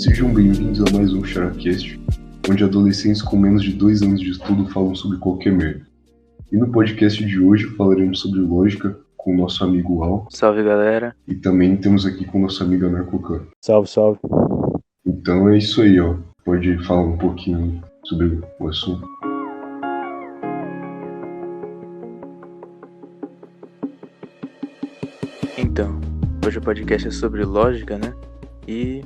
Sejam bem-vindos a mais um Characast, onde adolescentes com menos de 2 anos de estudo falam sobre qualquer merda. E no podcast de hoje falaremos sobre lógica com o nosso amigo Al. Salve, galera. E também temos aqui com o nosso amigo Anarcocan. Salve, salve. Então é isso aí, ó. Pode falar um pouquinho sobre o assunto. Então, hoje o podcast é sobre lógica, né? E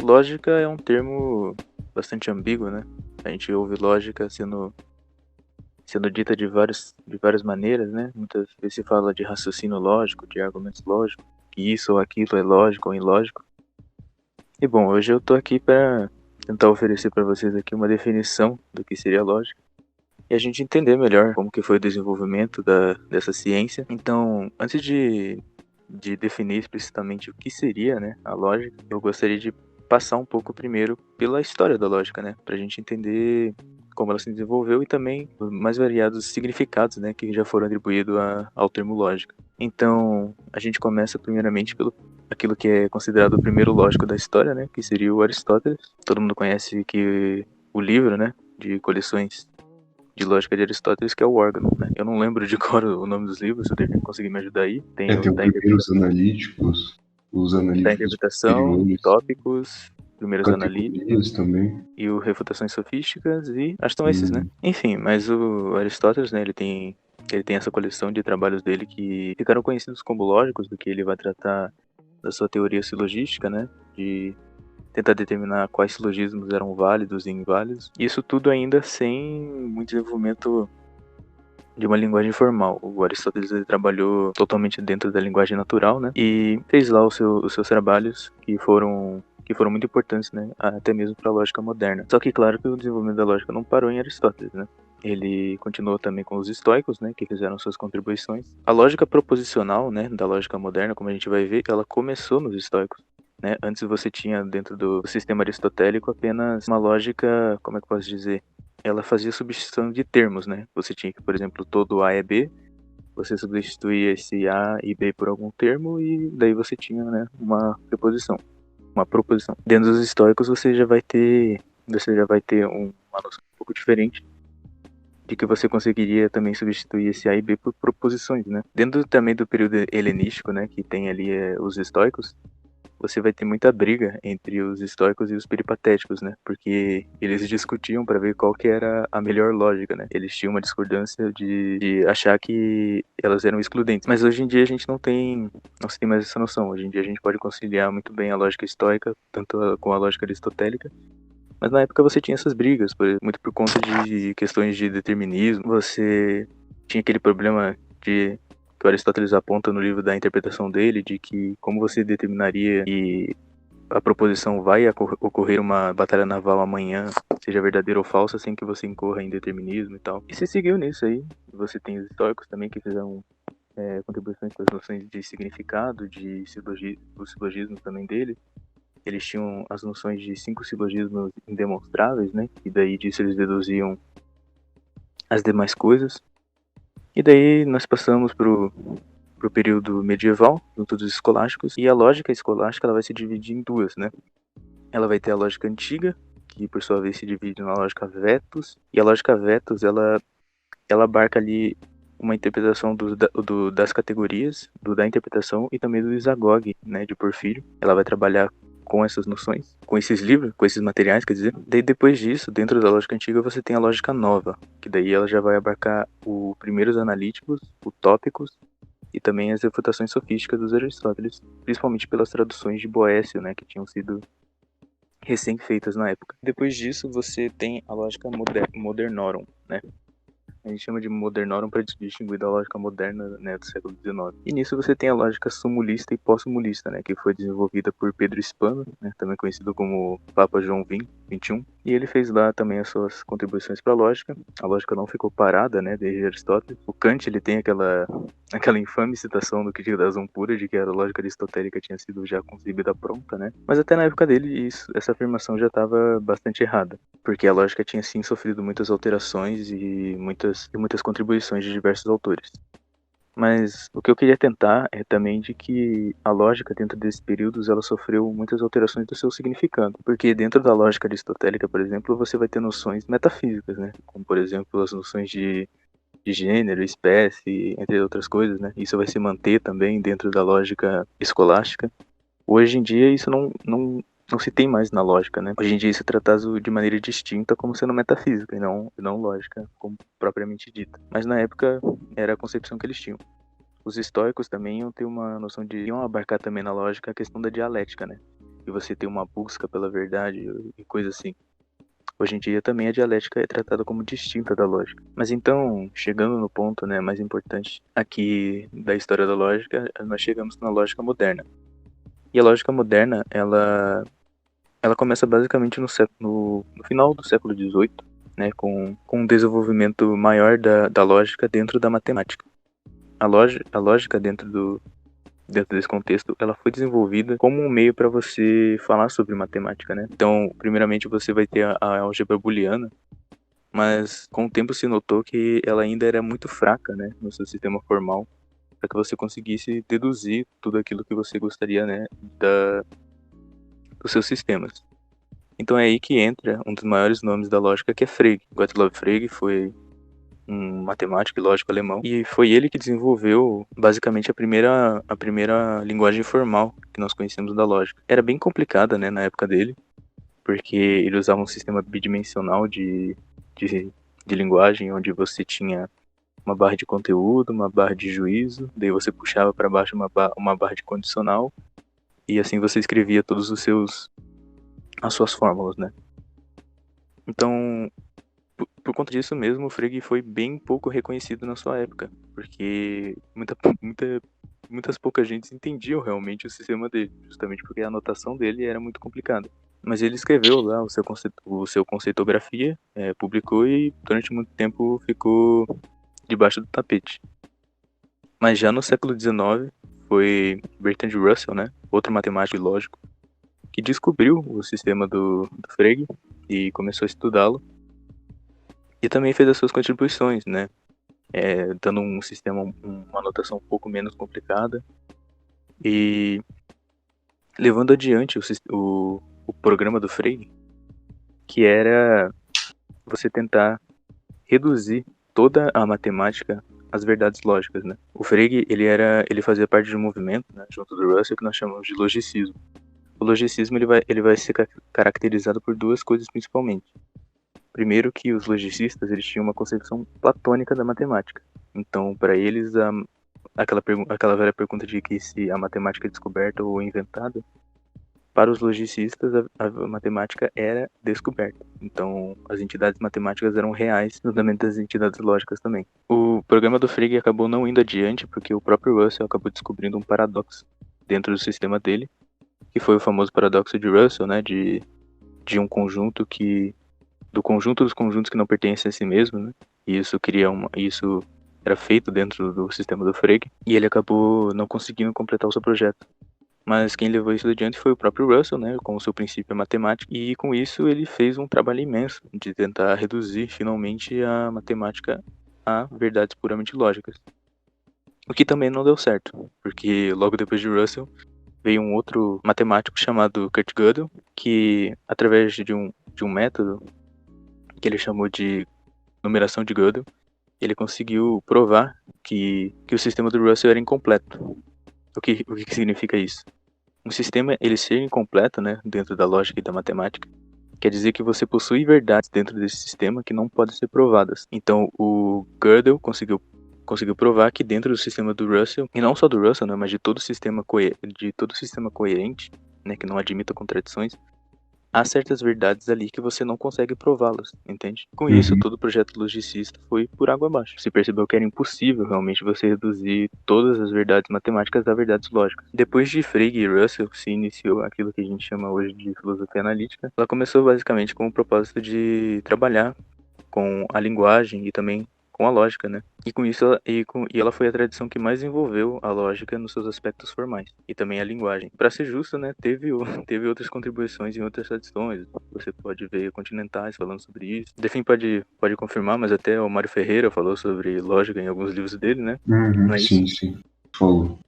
lógica é um termo bastante ambíguo, né? A gente ouve lógica sendo dita de várias maneiras, né? Muitas vezes se fala de raciocínio lógico, de argumentos lógicos, que isso ou aquilo é lógico ou ilógico. E bom, hoje eu tô aqui para tentar oferecer para vocês aqui uma definição do que seria lógica e a gente entender melhor como que foi o desenvolvimento dessa ciência. Então, antes de definir explicitamente o que seria, né, a lógica, eu gostaria de passar um pouco primeiro pela história da lógica, né, pra gente entender como ela se desenvolveu e também os mais variados significados, né, que já foram atribuídos ao termo lógica. Então, a gente começa primeiramente pelo aquilo que é considerado o primeiro lógico da história, né, que seria o Aristóteles. Todo mundo conhece que o livro, né, de coleções de lógica de Aristóteles, que é o órgão, né? Eu não lembro de cor o nome dos livros, se o conseguir me ajudar aí. Tem o primeiro os analíticos da interpretação, tópicos, primeiros analíticos também. E o refutações sofísticas, e acho que são esses, né? Enfim, mas o Aristóteles, né, ele tem essa coleção de trabalhos dele que ficaram conhecidos como lógicos, do que ele vai tratar da sua teoria silogística, né, de tentar determinar quais silogismos eram válidos e inválidos. Isso tudo ainda sem muito desenvolvimento de uma linguagem formal. O Aristóteles ele trabalhou totalmente dentro da linguagem natural, né? E fez lá os seus trabalhos que foram muito importantes, né? Até mesmo para a lógica moderna. Só que claro que o desenvolvimento da lógica não parou em Aristóteles, né? Ele continuou também com os estoicos, né, que fizeram suas contribuições. A lógica proposicional, né, da lógica moderna, como a gente vai ver, ela começou nos estoicos. Né? Antes você tinha dentro do sistema aristotélico apenas uma lógica, como é que eu posso dizer? Ela fazia substituição de termos, né? Você tinha que, por exemplo, todo A é B, você substituía esse A e B por algum termo e daí você tinha, né, uma preposição, uma proposição. Dentro dos estoicos você já vai ter uma noção um pouco diferente de que você conseguiria também substituir esse A e B por proposições, né? Dentro também do período helenístico, né, que tem ali os estoicos, você vai ter muita briga entre os estoicos e os peripatéticos, né? Porque eles discutiam para ver qual que era a melhor lógica, né? Eles tinham uma discordância de achar que elas eram excludentes. Mas hoje em dia a gente não se tem mais essa noção. Hoje em dia a gente pode conciliar muito bem a lógica estoica, tanto com a lógica aristotélica. Mas na época você tinha essas brigas, muito por conta de questões de determinismo. Você tinha aquele problema que o Aristóteles aponta no livro da interpretação dele, de que como você determinaria que a proposição vai ocorrer uma batalha naval amanhã, seja verdadeira ou falsa, sem que você incorra em determinismo e tal. E se seguiu nisso aí. Você tem os históricos também que fizeram contribuições com as noções de significado, os silogismos também dele. Eles tinham as noções de 5 silogismos indemonstráveis, né? E daí disso eles deduziam as demais coisas. E daí nós passamos pro período medieval, junto dos escolásticos, e a lógica escolástica ela vai se dividir em duas, né? Ela vai ter a lógica antiga, que por sua vez se divide na lógica vetus, e a lógica vetus ela abarca ali uma interpretação das categorias, da interpretação e também do Isagoge, né, de Porfírio. Ela vai trabalhar com essas noções, com esses livros, com esses materiais, quer dizer. Daí depois disso, dentro da lógica antiga, você tem a lógica nova, que daí ela já vai abarcar o primeiros analíticos, utópicos e também as refutações sofísticas dos Aristóteles, principalmente pelas traduções de Boécio, né, que tinham sido recém-feitas na época. Depois disso, você tem a lógica modernorum, né? A gente chama de modernorum para distinguir da lógica moderna, né, do século XIX. E nisso você tem a lógica sumulista e pós-sumulista, né, que foi desenvolvida por Pedro Spano, né, também conhecido como Papa João XXI. E ele fez lá também as suas contribuições para a lógica. A lógica não ficou parada, né, desde Aristóteles. O Kant ele tem aquela infame citação do Crítica da Razão Pura de que a lógica aristotélica tinha sido já concebida pronta, né? Mas até na época dele essa afirmação já estava bastante errada, porque a lógica tinha sim sofrido muitas alterações e muitas contribuições de diversos autores. Mas o que eu queria tentar é também de que a lógica dentro desses períodos ela sofreu muitas alterações do seu significado. Porque dentro da lógica aristotélica, por exemplo, você vai ter noções metafísicas, né? Como, por exemplo, as noções de gênero, espécie, entre outras coisas, né? Isso vai se manter também dentro da lógica escolástica. Hoje em dia isso não se tem mais na lógica, né? Hoje em dia isso é tratado de maneira distinta como sendo metafísica e não lógica, como propriamente dita. Mas na época era a concepção que eles tinham. Os estoicos também iam ter uma noção de... iam abarcar também na lógica a questão da dialética, né? E você ter uma busca pela verdade e coisa assim. Hoje em dia também a dialética é tratada como distinta da lógica. Mas então, chegando no ponto, né, mais importante aqui da história da lógica, nós chegamos na lógica moderna. E a lógica moderna, ela começa basicamente no final do século XVIII, né, com um desenvolvimento maior da lógica dentro da matemática. A lógica dentro desse contexto, ela foi desenvolvida como um meio para você falar sobre matemática, né? Então, primeiramente você vai ter a álgebra booleana, mas com o tempo se notou que ela ainda era muito fraca, né, no seu sistema formal, para que você conseguisse deduzir tudo aquilo que você gostaria, né, dos seus sistemas. Então é aí que entra um dos maiores nomes da lógica, que é Frege. Gottlob Frege foi um matemático e lógico alemão, e foi ele que desenvolveu basicamente a primeira linguagem formal que nós conhecemos da lógica. Era bem complicada, né, na época dele, porque ele usava um sistema bidimensional de linguagem, onde você tinha uma barra de conteúdo, uma barra de juízo, daí você puxava para baixo uma barra de condicional, e assim você escrevia todos as suas fórmulas, né? Então, por conta disso mesmo, o Frege foi bem pouco reconhecido na sua época, porque muitas poucas gente entendiam realmente o sistema dele, justamente porque a anotação dele era muito complicada. Mas ele escreveu lá o seu conceitografia, publicou e durante muito tempo ficou debaixo do tapete. Mas já no século XIX foi Bertrand Russell, né, outro matemático e lógico, que descobriu o sistema do Frege e começou a estudá-lo. E também fez as suas contribuições, né? Dando um sistema, uma notação um pouco menos complicada e levando adiante o programa do Frege, que era você tentar reduzir toda a matemática às verdades lógicas, né? O Frege, ele fazia parte de um movimento, né, junto do Russell, que nós chamamos de logicismo. O logicismo ele vai ser caracterizado por duas coisas principalmente. Primeiro, que os logicistas eles tinham uma concepção platônica da matemática. Então, para eles, aquela velha pergunta de que se a matemática é descoberta ou inventada, para os logicistas, a matemática era descoberta. Então, as entidades matemáticas eram reais, juntamente das entidades lógicas também. O programa do Frege acabou não indo adiante, porque o próprio Russell acabou descobrindo um paradoxo dentro do sistema dele, que foi o famoso paradoxo de Russell, né, de um conjunto do conjunto dos conjuntos que não pertencem a si mesmo, né? E isso era feito dentro do sistema do Frege, e ele acabou não conseguindo completar o seu projeto. Mas quem levou isso adiante foi o próprio Russell, né, com o seu princípio matemático, e com isso ele fez um trabalho imenso de tentar reduzir finalmente a matemática a verdades puramente lógicas. O que também não deu certo, porque logo depois de Russell veio um outro matemático chamado Kurt Gödel, que através de um método que ele chamou de numeração de Gödel, ele conseguiu provar que o sistema do Russell era incompleto. O que significa isso? Um sistema ele ser incompleto, né, dentro da lógica e da matemática, quer dizer que você possui verdades dentro desse sistema que não podem ser provadas. Então, o Gödel conseguiu provar que dentro do sistema do Russell, e não só do Russell, né, mas de todo sistema coerente, né, que não admita contradições, há certas verdades ali que você não consegue prová-las, entende? Com isso, todo o projeto logicista foi por água abaixo. Se percebeu que era impossível realmente você reduzir todas as verdades matemáticas a verdades lógicas. Depois de Frege e Russell se iniciou aquilo que a gente chama hoje de filosofia analítica. Ela começou basicamente com o propósito de trabalhar com a linguagem e também com a lógica, né? E com isso, e ela foi a tradição que mais envolveu a lógica nos seus aspectos formais e também a linguagem. Para ser justo, né, teve outras contribuições em outras tradições. Você pode ver continentais falando sobre isso. Defin pode confirmar, mas até o Mário Ferreira falou sobre lógica em alguns livros dele, né? Não é isso? Sim, falou.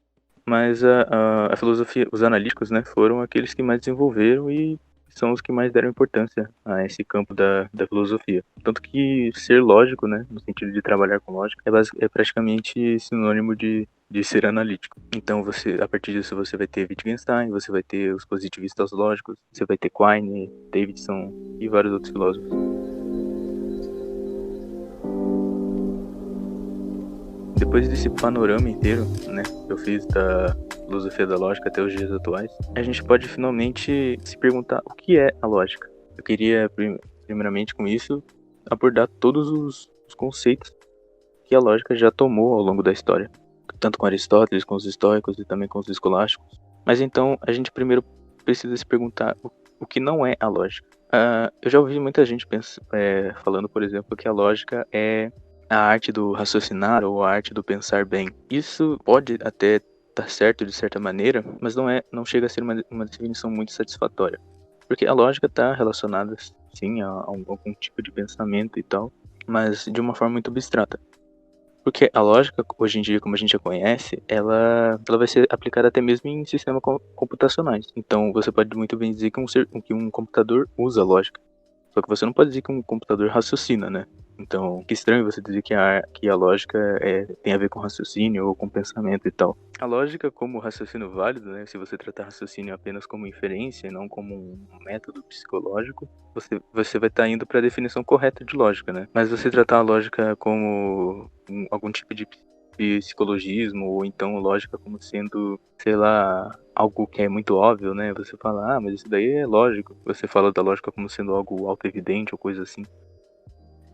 Mas a filosofia, os analíticos, né, foram aqueles que mais desenvolveram e são os que mais deram importância a esse campo da filosofia. Tanto que ser lógico, né, no sentido de trabalhar com lógica, é praticamente sinônimo de ser analítico. Então, a partir disso, você vai ter Wittgenstein, você vai ter os positivistas lógicos, você vai ter Quine, Davidson e vários outros filósofos. Depois desse panorama inteiro, né, que eu fiz da filosofia da lógica até os dias atuais, a gente pode finalmente se perguntar o que é a lógica. Eu queria, primeiramente com isso, abordar todos os conceitos que a lógica já tomou ao longo da história, tanto com Aristóteles, com os estoicos e também com os escolásticos. Mas então, a gente primeiro precisa se perguntar o que não é a lógica. Eu já ouvi muita gente falando, por exemplo, que a lógica é a arte do raciocinar ou a arte do pensar bem. Isso pode até estar certo de certa maneira, mas não chega a ser uma definição muito satisfatória. Porque a lógica está relacionada, sim, a algum tipo de pensamento e tal, mas de uma forma muito abstrata. Porque a lógica, hoje em dia, como a gente a conhece, ela vai ser aplicada até mesmo em sistemas computacionais. Então, você pode muito bem dizer que um computador usa lógica. Só que você não pode dizer que um computador raciocina, né? Então, que estranho você dizer que a lógica tem a ver com raciocínio ou com pensamento e tal. A lógica como raciocínio válido, né? Se você tratar raciocínio apenas como inferência e não como um método psicológico, você vai estar indo para a definição correta de lógica, né? Mas você tratar a lógica como algum tipo de psicologismo ou então lógica como sendo, sei lá, algo que é muito óbvio, né? Você fala, mas isso daí é lógico. Você fala da lógica como sendo algo auto-evidente ou coisa assim.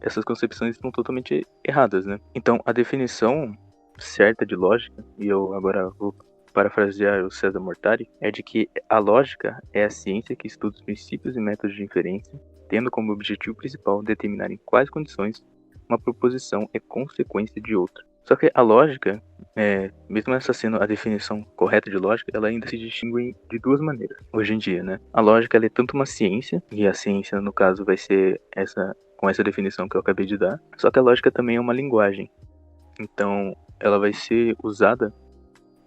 Essas concepções estão totalmente erradas, né? Então, a definição certa de lógica, e eu agora vou parafrasear o César Mortari, é de que a lógica é a ciência que estuda os princípios e métodos de inferência, tendo como objetivo principal determinar em quais condições uma proposição é consequência de outra. Só que a lógica, mesmo essa sendo a definição correta de lógica, ela ainda se distingue de duas maneiras, hoje em dia, né? A lógica, ela é tanto uma ciência, e a ciência, no caso, vai ser com essa definição que eu acabei de dar, só que a lógica também é uma linguagem. Então, ela vai ser usada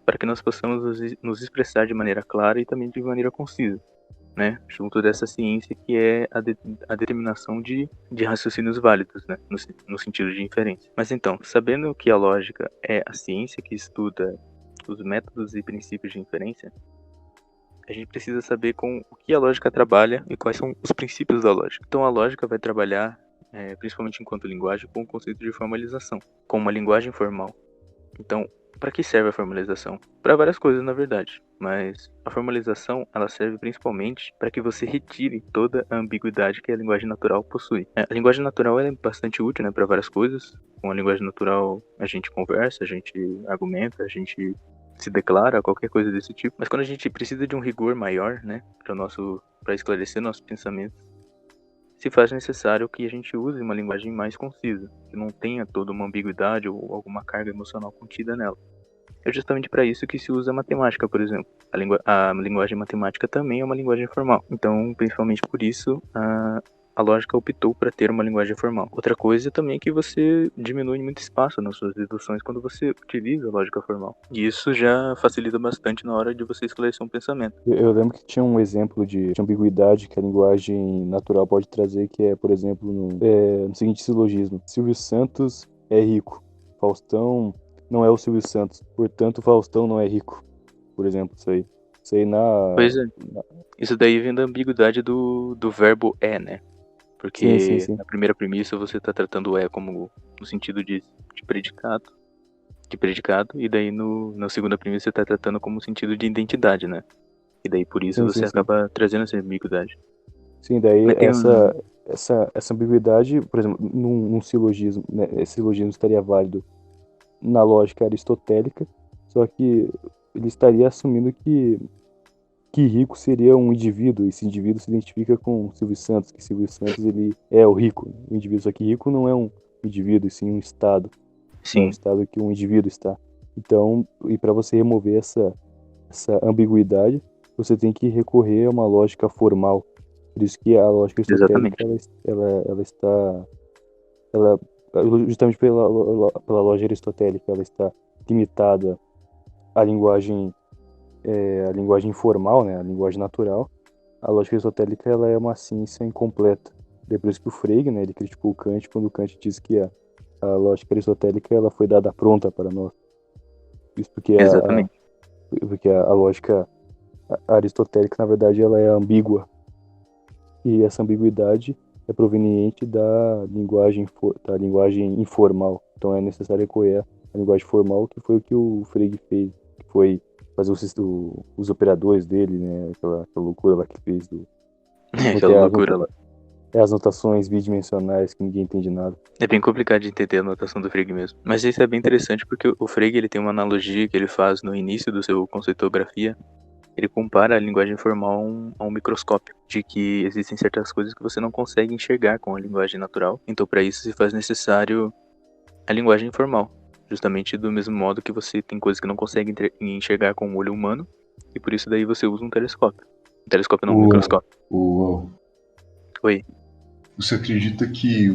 para que nós possamos nos expressar de maneira clara e também de maneira concisa, né? Junto dessa ciência que é a determinação de raciocínios válidos, né? No sentido de inferência. Mas então, sabendo que a lógica é a ciência que estuda os métodos e princípios de inferência, a gente precisa saber com o que a lógica trabalha e quais são os princípios da lógica. Então, a lógica vai trabalhar, principalmente enquanto linguagem, com o conceito de formalização, com uma linguagem formal. Então, para que serve a formalização? Para várias coisas, na verdade, mas a formalização ela serve principalmente para que você retire toda a ambiguidade que a linguagem natural possui. A linguagem natural é bastante útil, né, para várias coisas. Com a linguagem natural a gente conversa, a gente argumenta, a gente se declara, qualquer coisa desse tipo. Mas quando a gente precisa de um rigor maior, né, para esclarecer nossos pensamentos, se faz necessário que a gente use uma linguagem mais concisa, que não tenha toda uma ambiguidade ou alguma carga emocional contida nela. É justamente para isso que se usa a matemática, por exemplo. A linguagem matemática também é uma linguagem formal. Então, principalmente por isso, a lógica optou para ter uma linguagem formal. Outra coisa também é que você diminui muito espaço nas suas deduções quando você utiliza a lógica formal. E isso já facilita bastante na hora de você esclarecer um pensamento. Eu lembro que tinha um exemplo de ambiguidade que a linguagem natural pode trazer, que é, por exemplo, no seguinte silogismo. Silvio Santos é rico. Faustão não é o Silvio Santos. Portanto, Faustão não é rico. Por exemplo, isso aí. Isso aí Pois é. Isso daí vem da ambiguidade do verbo é, né? Porque sim. na primeira premissa você está tratando o é como no sentido de predicado. E daí na segunda premissa você está tratando como sentido de identidade, né? E daí por isso você acaba trazendo essa ambiguidade. Sim, daí essa ambiguidade, por exemplo, num silogismo, né, esse silogismo estaria válido na lógica aristotélica, só que ele estaria assumindo que rico seria um indivíduo, e esse indivíduo se identifica com Silvio Santos, que Silvio Santos ele é o rico, o indivíduo, só que rico não é indivíduo, e sim um estado. Não é Sim, um estado que um indivíduo está. Então, e para você remover essa ambiguidade, você tem que recorrer a uma lógica formal. Por isso que a lógica aristotélica exatamente. ela está ela justamente pela lógica aristotélica ela está limitada à linguagem a linguagem formal, né, a linguagem natural. A lógica aristotélica ela é uma ciência incompleta. Depois que o Frege, né, ele criticou o Kant quando o Kant disse que a lógica aristotélica ela foi dada pronta para nós. Isso porque Exatamente. a lógica aristotélica, na verdade, ela é ambígua. E essa ambiguidade é proveniente da linguagem informal. Então é necessário recorrer à linguagem formal, que foi o que o Frege fez, que foi fazer os operadores dele, né? Aquela loucura lá que fez Aquela loucura lá. as notações bidimensionais que ninguém entende nada. É bem complicado de entender a notação do Frege mesmo. Mas isso é bem interessante porque o Frege ele tem uma analogia que ele faz no início do seu conceitografia. Ele compara a linguagem formal a um microscópio, de que existem certas coisas que você não consegue enxergar com a linguagem natural. Então, para isso, se faz necessário a linguagem informal, justamente do mesmo modo que você tem coisas que não consegue enxergar com o olho humano, e por isso daí você usa um telescópio. Um telescópio não, um O, microscópio. o, Oi. Você acredita que,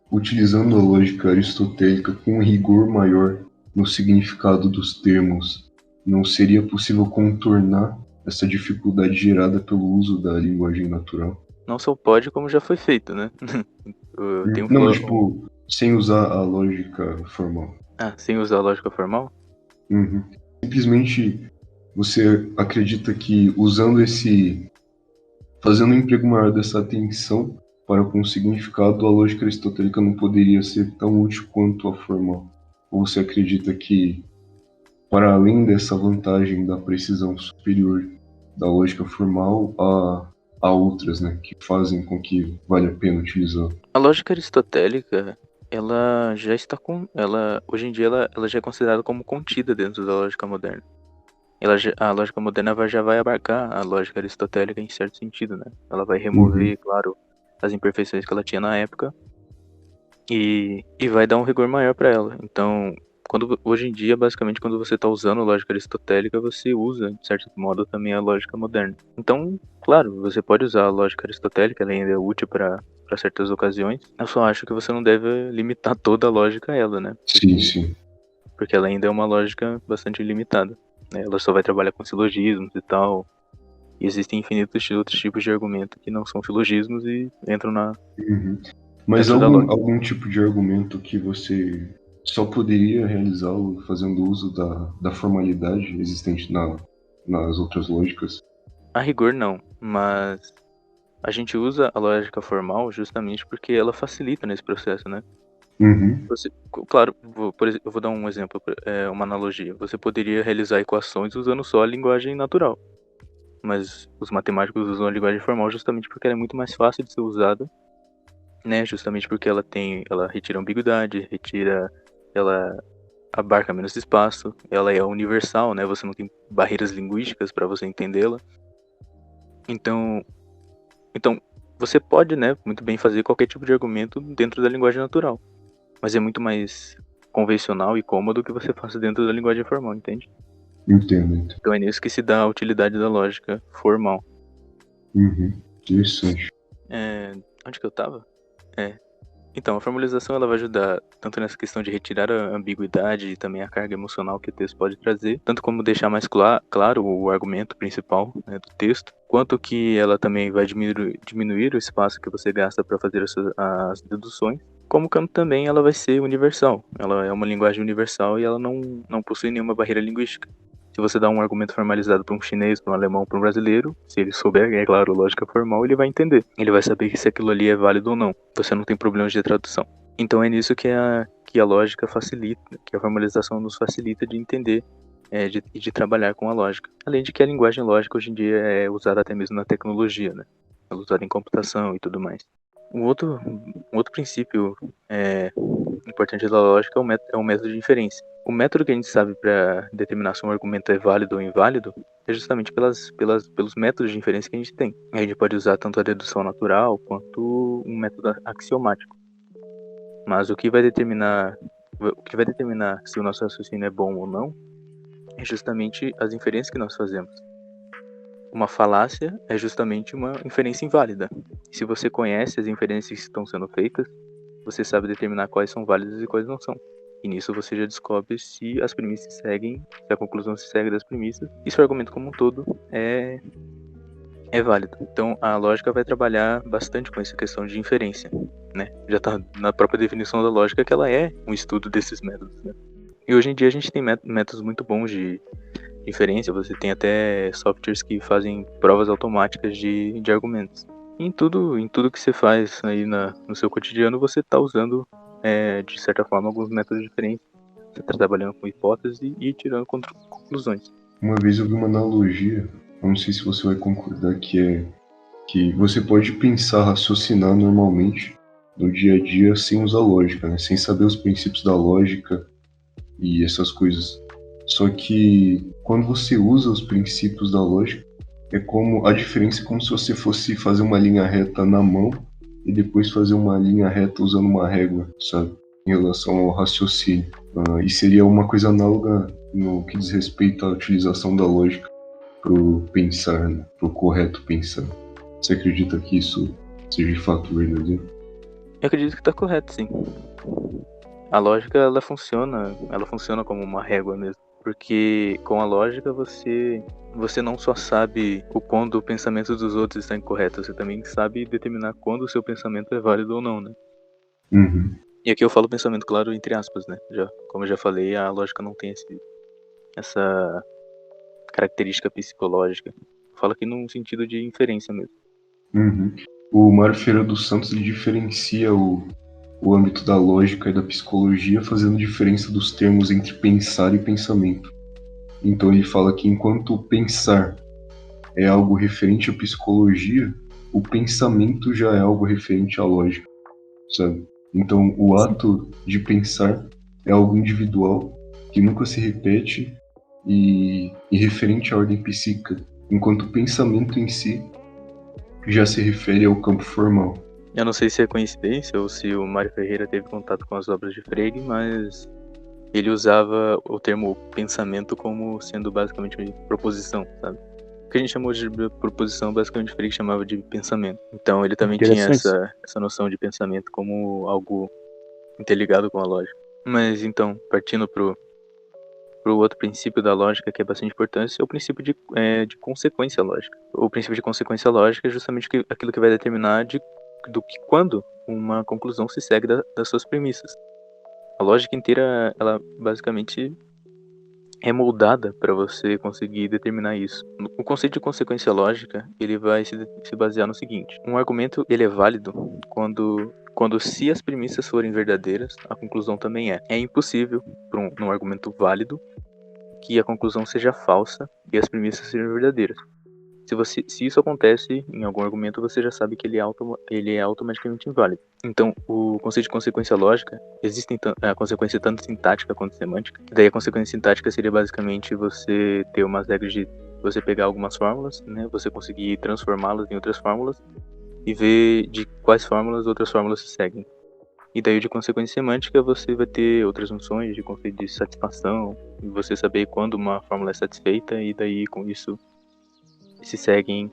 utilizando a lógica aristotélica com um rigor maior no significado dos termos, não seria possível contornar essa dificuldade gerada pelo uso da linguagem natural? Não só pode, como já foi feito, né? Tem um, Não, tipo, sem usar a lógica formal. sem usar a lógica formal? Uhum. Simplesmente você acredita que fazendo um emprego maior dessa atenção para com o significado, a lógica aristotélica não poderia ser tão útil quanto a formal? Ou você acredita que, para além dessa vantagem da precisão superior da lógica formal, há outras, né, que fazem com que vale a pena utilizar? A lógica aristotélica, ela já está hoje em dia ela já é considerada como contida dentro da lógica moderna. A lógica moderna já vai abarcar a lógica aristotélica em certo sentido, né? Ela vai Uhum, remover, claro, as imperfeições que ela tinha na época e vai dar um rigor maior para ela. Então, hoje em dia, basicamente, quando você está usando a lógica aristotélica, você usa, de certo modo, também a lógica moderna. Então, claro, você pode usar a lógica aristotélica, ela ainda é útil para certas ocasiões. Eu só acho que você não deve limitar toda a lógica a ela, né? sim, sim. Porque ela ainda é uma lógica bastante limitada, né? Ela só vai trabalhar com silogismos e tal. E existem infinitos outros tipos de argumento que não são silogismos e entram Uhum. Mas dentro da lógica. algum tipo de argumento que você só poderia realizá-lo fazendo uso da formalidade existente nas outras lógicas? A rigor não, mas a gente usa a lógica formal justamente porque ela facilita nesse processo, né? Uhum. Claro, por exemplo, eu vou dar um exemplo, uma analogia. Você poderia realizar equações usando só a linguagem natural, mas os matemáticos usam a linguagem formal justamente porque ela é muito mais fácil de ser usada, né? Justamente porque ela retira ambiguidade, ela abarca menos espaço, ela é universal, né? Você não tem barreiras linguísticas para você entendê-la. Então, então você pode, né, muito bem fazer qualquer tipo de argumento dentro da linguagem natural, mas é muito mais convencional e cômodo que você faça dentro da linguagem formal, entende? Entendo. Então é nisso que se dá a utilidade da lógica formal. Uhum. Interessante. É, onde que eu tava? É. Então, a formalização ela vai ajudar tanto nessa questão de retirar a ambiguidade e também a carga emocional que o texto pode trazer, tanto como deixar mais claro o argumento principal, né, do texto, quanto que ela também vai diminuir o espaço que você gasta para fazer as deduções, como que também ela vai ser universal. Ela é uma linguagem universal e ela não possui nenhuma barreira linguística. Se você dá um argumento formalizado para um chinês, para um alemão, para um brasileiro, se ele souber, é claro, lógica formal, ele vai entender. Ele vai saber se aquilo ali é válido ou não. Você não tem problemas de tradução. Então é nisso que a lógica facilita, que a formalização nos facilita de entender e de trabalhar com a lógica. Além de que a linguagem lógica hoje em dia é usada até mesmo na tecnologia, né? Ela é usada em computação e tudo mais. Um outro princípio importante da lógica é o método de inferência. O método que a gente sabe para determinar se um argumento é válido ou inválido é justamente pelos métodos de inferência que a gente tem. A gente pode usar tanto a dedução natural quanto um método axiomático. Mas o que vai determinar se o nosso raciocínio é bom ou não é justamente as inferências que nós fazemos. Uma falácia é justamente uma inferência inválida. Se você conhece as inferências que estão sendo feitas, você sabe determinar quais são válidas e quais não são. E nisso você já descobre se as premissas seguem, se a conclusão se segue das premissas, e se o argumento como um todo é válido. Então a lógica vai trabalhar bastante com essa questão de inferência, né? Já está na própria definição da lógica que ela é um estudo desses métodos, né? E hoje em dia a gente tem métodos muito bons de inferência, você tem até softwares que fazem provas automáticas de argumentos. E em tudo que você faz aí no seu cotidiano, você está usando, de certa forma, alguns métodos diferentes. Você está trabalhando com hipóteses e tirando conclusões. Uma vez eu vi uma analogia, não sei se você vai concordar, que você pode pensar, raciocinar normalmente no dia a dia sem usar lógica, né? Sem saber os princípios da lógica e essas coisas. Só que quando você usa os princípios da lógica, a diferença é como se você fosse fazer uma linha reta na mão e depois fazer uma linha reta usando uma régua, sabe? Em relação ao raciocínio. E seria uma coisa análoga no que diz respeito à utilização da lógica pro pensar, né? Pro correto pensar. Você acredita que isso seja de fato verdadeiro? Eu acredito que está correto, sim. A lógica, ela funciona como uma régua mesmo. Porque com a lógica você não só sabe o quando o pensamento dos outros está incorreto, você também sabe determinar quando o seu pensamento é válido ou não, né? Uhum. E aqui eu falo pensamento, claro, entre aspas, né? Como eu já falei, a lógica não tem essa característica psicológica. Eu falo aqui num sentido de inferência mesmo. Uhum. O Mário Ferreira dos Santos ele diferencia o âmbito da lógica e da psicologia, fazendo diferença dos termos entre pensar e pensamento. Então ele fala que enquanto pensar é algo referente à psicologia, o pensamento já é algo referente à lógica, sabe? Então o ato de pensar é algo individual, que nunca se repete e referente à ordem psíquica, enquanto o pensamento em si já se refere ao campo formal. Eu não sei se é coincidência ou se o Mário Ferreira teve contato com as obras de Frege, mas ele usava o termo pensamento como sendo basicamente uma proposição, sabe? O que a gente chamou de proposição, basicamente Frege chamava de pensamento. Então ele também tinha essa noção de pensamento como algo interligado com a lógica. Mas então, partindo pro outro princípio da lógica que é bastante importante, é o princípio de consequência lógica. O princípio de consequência lógica é justamente aquilo que vai determinar quando uma conclusão se segue das suas premissas. A lógica inteira, ela basicamente é moldada para você conseguir determinar isso. O conceito de consequência lógica, ele vai se basear no seguinte: um argumento ele é válido quando se as premissas forem verdadeiras, a conclusão também é. É impossível para num argumento válido que a conclusão seja falsa e as premissas sejam verdadeiras. Se isso acontece em algum argumento, você já sabe que ele é automaticamente inválido. Então, o conceito de consequência lógica, existe a consequência tanto sintática quanto semântica. Daí a consequência sintática seria basicamente você ter umas regras de você pegar algumas fórmulas, né, você conseguir transformá-las em outras fórmulas e ver de quais fórmulas outras fórmulas se seguem. E daí de consequência semântica você vai ter outras noções de conceito de satisfação, e você saber quando uma fórmula é satisfeita e daí com isso se seguem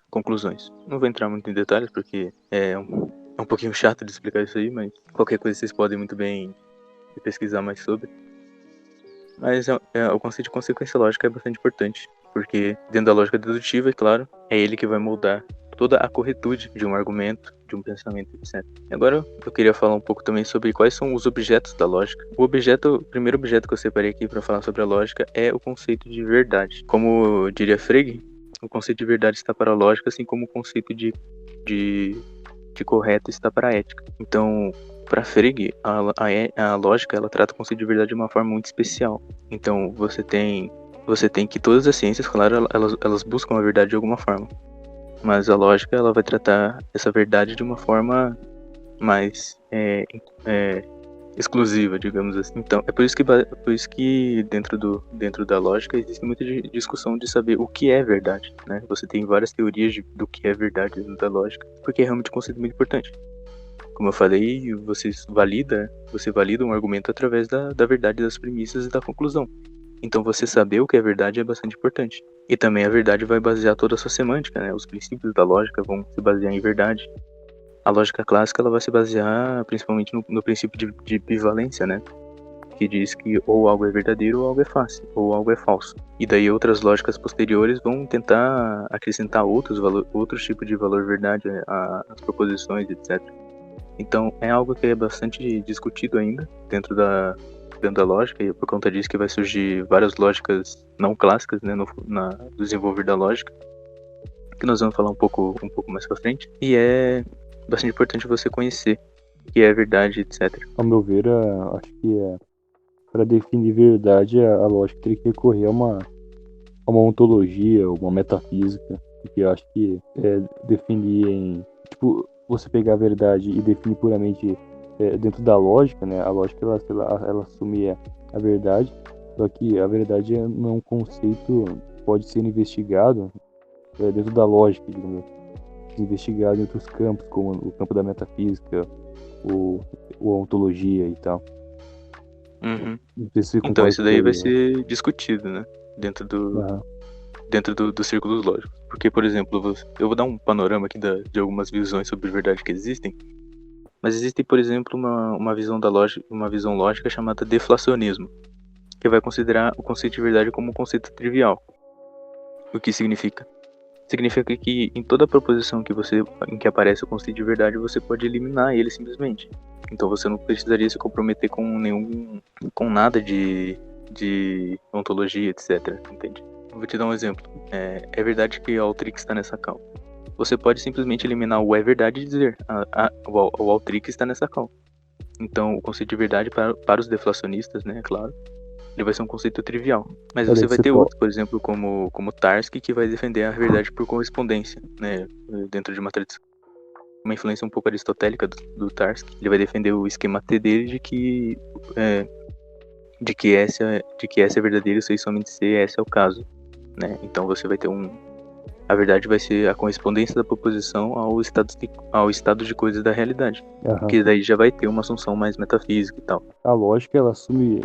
conclusões. Não vou entrar muito em detalhes porque é um pouquinho chato de explicar isso aí, mas qualquer coisa vocês podem muito bem pesquisar mais sobre. Mas o conceito de consequência lógica é bastante importante, porque dentro da lógica dedutiva, é claro, é ele que vai moldar toda a corretude de um argumento, de um pensamento, etc. Agora eu queria falar um pouco também sobre quais são os objetos da lógica. O primeiro objeto que eu separei aqui para falar sobre a lógica é o conceito de verdade. Como diria Frege, o conceito de verdade está para a lógica, assim como o conceito de correto está para a ética. Então, para Frege, a lógica ela trata o conceito de verdade de uma forma muito especial. Então, você tem que todas as ciências, claro, elas buscam a verdade de alguma forma. Mas a lógica ela vai tratar essa verdade de uma forma mais exclusiva, digamos assim. Então, é por isso que dentro da lógica existe muita discussão de saber o que é verdade, né? Você tem várias teorias do que é verdade dentro da lógica, porque é realmente um conceito muito importante. Como eu falei, você valida um argumento através da verdade das premissas e da conclusão. Então você saber o que é verdade é bastante importante. E também a verdade vai basear toda a sua semântica, né? Os princípios da lógica vão se basear em verdade. A lógica clássica ela vai se basear principalmente no princípio de bivalência, né? Que diz que ou algo é verdadeiro ou algo é fácil, ou algo é falso. E daí outras lógicas posteriores vão tentar acrescentar outros tipos de valor verdade às proposições, etc. Então é algo que é bastante discutido ainda dentro da lógica, e por conta disso que vai surgir várias lógicas não clássicas, né, no desenvolver da lógica, que nós vamos falar um pouco mais pra frente. E é bastante importante você conhecer o que é verdade, etc. Ao meu ver, acho que para definir verdade, a lógica teria que recorrer a uma ontologia, uma metafísica, porque eu acho que definir tipo, você pegar a verdade e definir puramente dentro da lógica, né? A lógica, ela assume a verdade, só que a verdade não é um conceito que pode ser investigado dentro da lógica, digamos assim, investigado em outros campos, como o campo da metafísica, o ontologia e tal. Uhum. Não sei se você Então concorda isso com daí isso vai aí, ser discutido, né, dentro Aham. dos círculos lógicos. Porque, por exemplo, eu vou dar um panorama aqui de algumas visões sobre verdade que existem, mas existe, por exemplo, uma visão lógica chamada deflacionismo, que vai considerar o conceito de verdade como um conceito trivial. O que significa? Significa que em toda proposição em que aparece o conceito de verdade, você pode eliminar ele simplesmente. Então você não precisaria se comprometer com nada de ontologia, etc. Entende? Vou te dar um exemplo. É verdade que a Altrix está nessa cal. Você pode simplesmente eliminar o é verdade e dizer o Altrix está nessa cal. Então o conceito de verdade para os deflacionistas, né, é claro, ele vai ser um conceito trivial. Mas você Daí vai você ter outros, por exemplo, como Tarski, que vai defender a verdade por correspondência, né, dentro de uma tradição. Uma influência um pouco aristotélica do Tarski. Ele vai defender o esquema T dele de que essa é verdadeira, isso aí somente se esse é o caso, né? Então você vai ter a verdade vai ser a correspondência da proposição ao estado de coisas da realidade. Aham. Que daí já vai ter uma assunção mais metafísica e tal. A lógica, ela assume,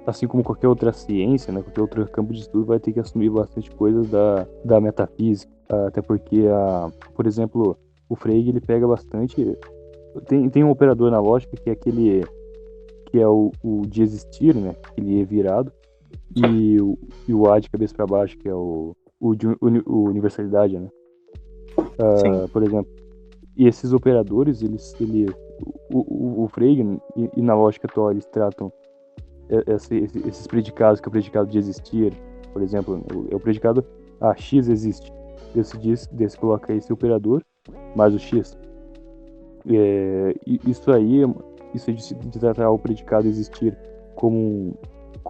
assim como qualquer outra ciência, né, qualquer outro campo de estudo, vai ter que assumir bastante coisas da metafísica, até porque, por exemplo, o Frege, ele pega bastante, tem um operador na lógica que é aquele, que é o de existir, né, que ele é virado, e o A de cabeça para baixo, que é o universalidade, né. Sim. Por exemplo, e esses operadores, o Frege, e na lógica atual, eles tratam esses predicados, que é o predicado de existir, por exemplo, é o predicado X existe. Daí você coloca esse operador mais o X. Isso de tratar o predicado existir como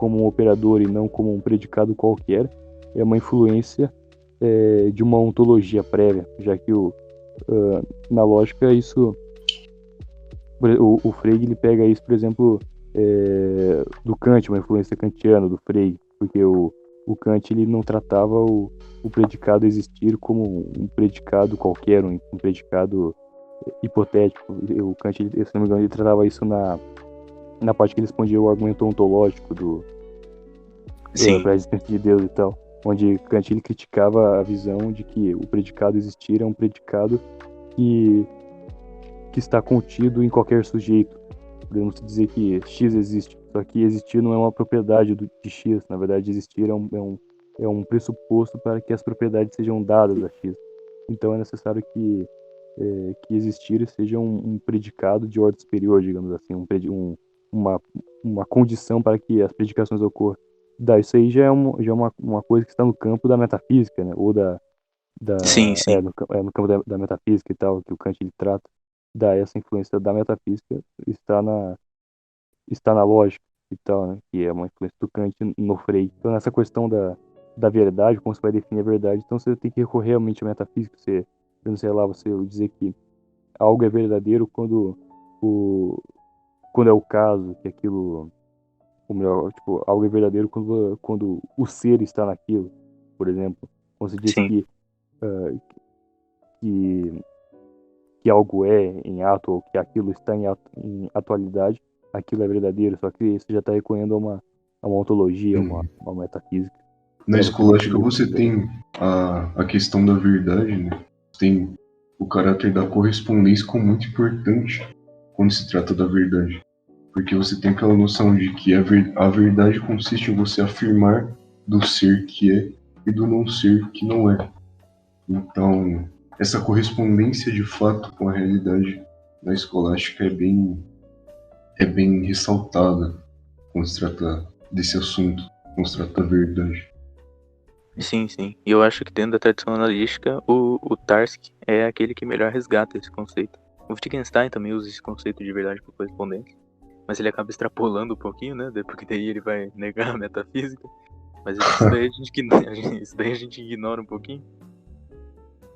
um operador e não como um predicado qualquer, é uma influência de uma ontologia prévia, já que na lógica isso o Frege ele pega isso, por exemplo, do Kant, uma influência kantiana do Frege, porque o Kant ele não tratava o predicado existir como um predicado qualquer, um predicado hipotético. O Kant, se não me engano, ele tratava isso na parte que ele respondia o argumento ontológico para a existência de Deus e tal, onde Kant ele criticava a visão de que o predicado existir é um predicado que está contido em qualquer sujeito. Podemos dizer que X existe, só que existir não é uma propriedade de X, na verdade existir é um pressuposto para que as propriedades sejam dadas a X. Então é necessário que existir seja um predicado de ordem superior, digamos assim, uma condição para que as predicações ocorram. Isso aí já é uma coisa que está no campo da metafísica, né? Ou Sim, sim. no campo da metafísica e tal, que o Kant ele trata. Essa influência da metafísica está na lógica e tal, né? Que é uma influência do Kant no Frege. Então, nessa questão da verdade, como você vai definir a verdade, então você tem que recorrer realmente à metafísica, não sei lá, você dizer que algo é verdadeiro quando é o caso, que aquilo, ou melhor, tipo, algo é verdadeiro quando o ser está naquilo, por exemplo. Quando você diz Sim. que que algo é em ato ou que aquilo está em atualidade, aquilo é verdadeiro. Só que isso já está recorrendo a uma ontologia, uma metafísica. Na Pra escolástica definir o você que é. tem a questão da verdade, né? Tem o caráter da correspondência como muito importante quando se trata da verdade. Porque você tem aquela noção de que a verdade consiste em você afirmar do ser que é e do não ser que não é. Então, essa correspondência de fato com a realidade na escolástica é bem ressaltada quando se trata desse assunto, quando se trata da verdade. Sim, sim. E eu acho que dentro da tradição analítica, o Tarski é aquele que melhor resgata esse conceito. O Wittgenstein também usa esse conceito de verdade por correspondência, mas ele acaba extrapolando um pouquinho, né? Porque daí ele vai negar a metafísica. Mas isso daí isso daí a gente ignora um pouquinho.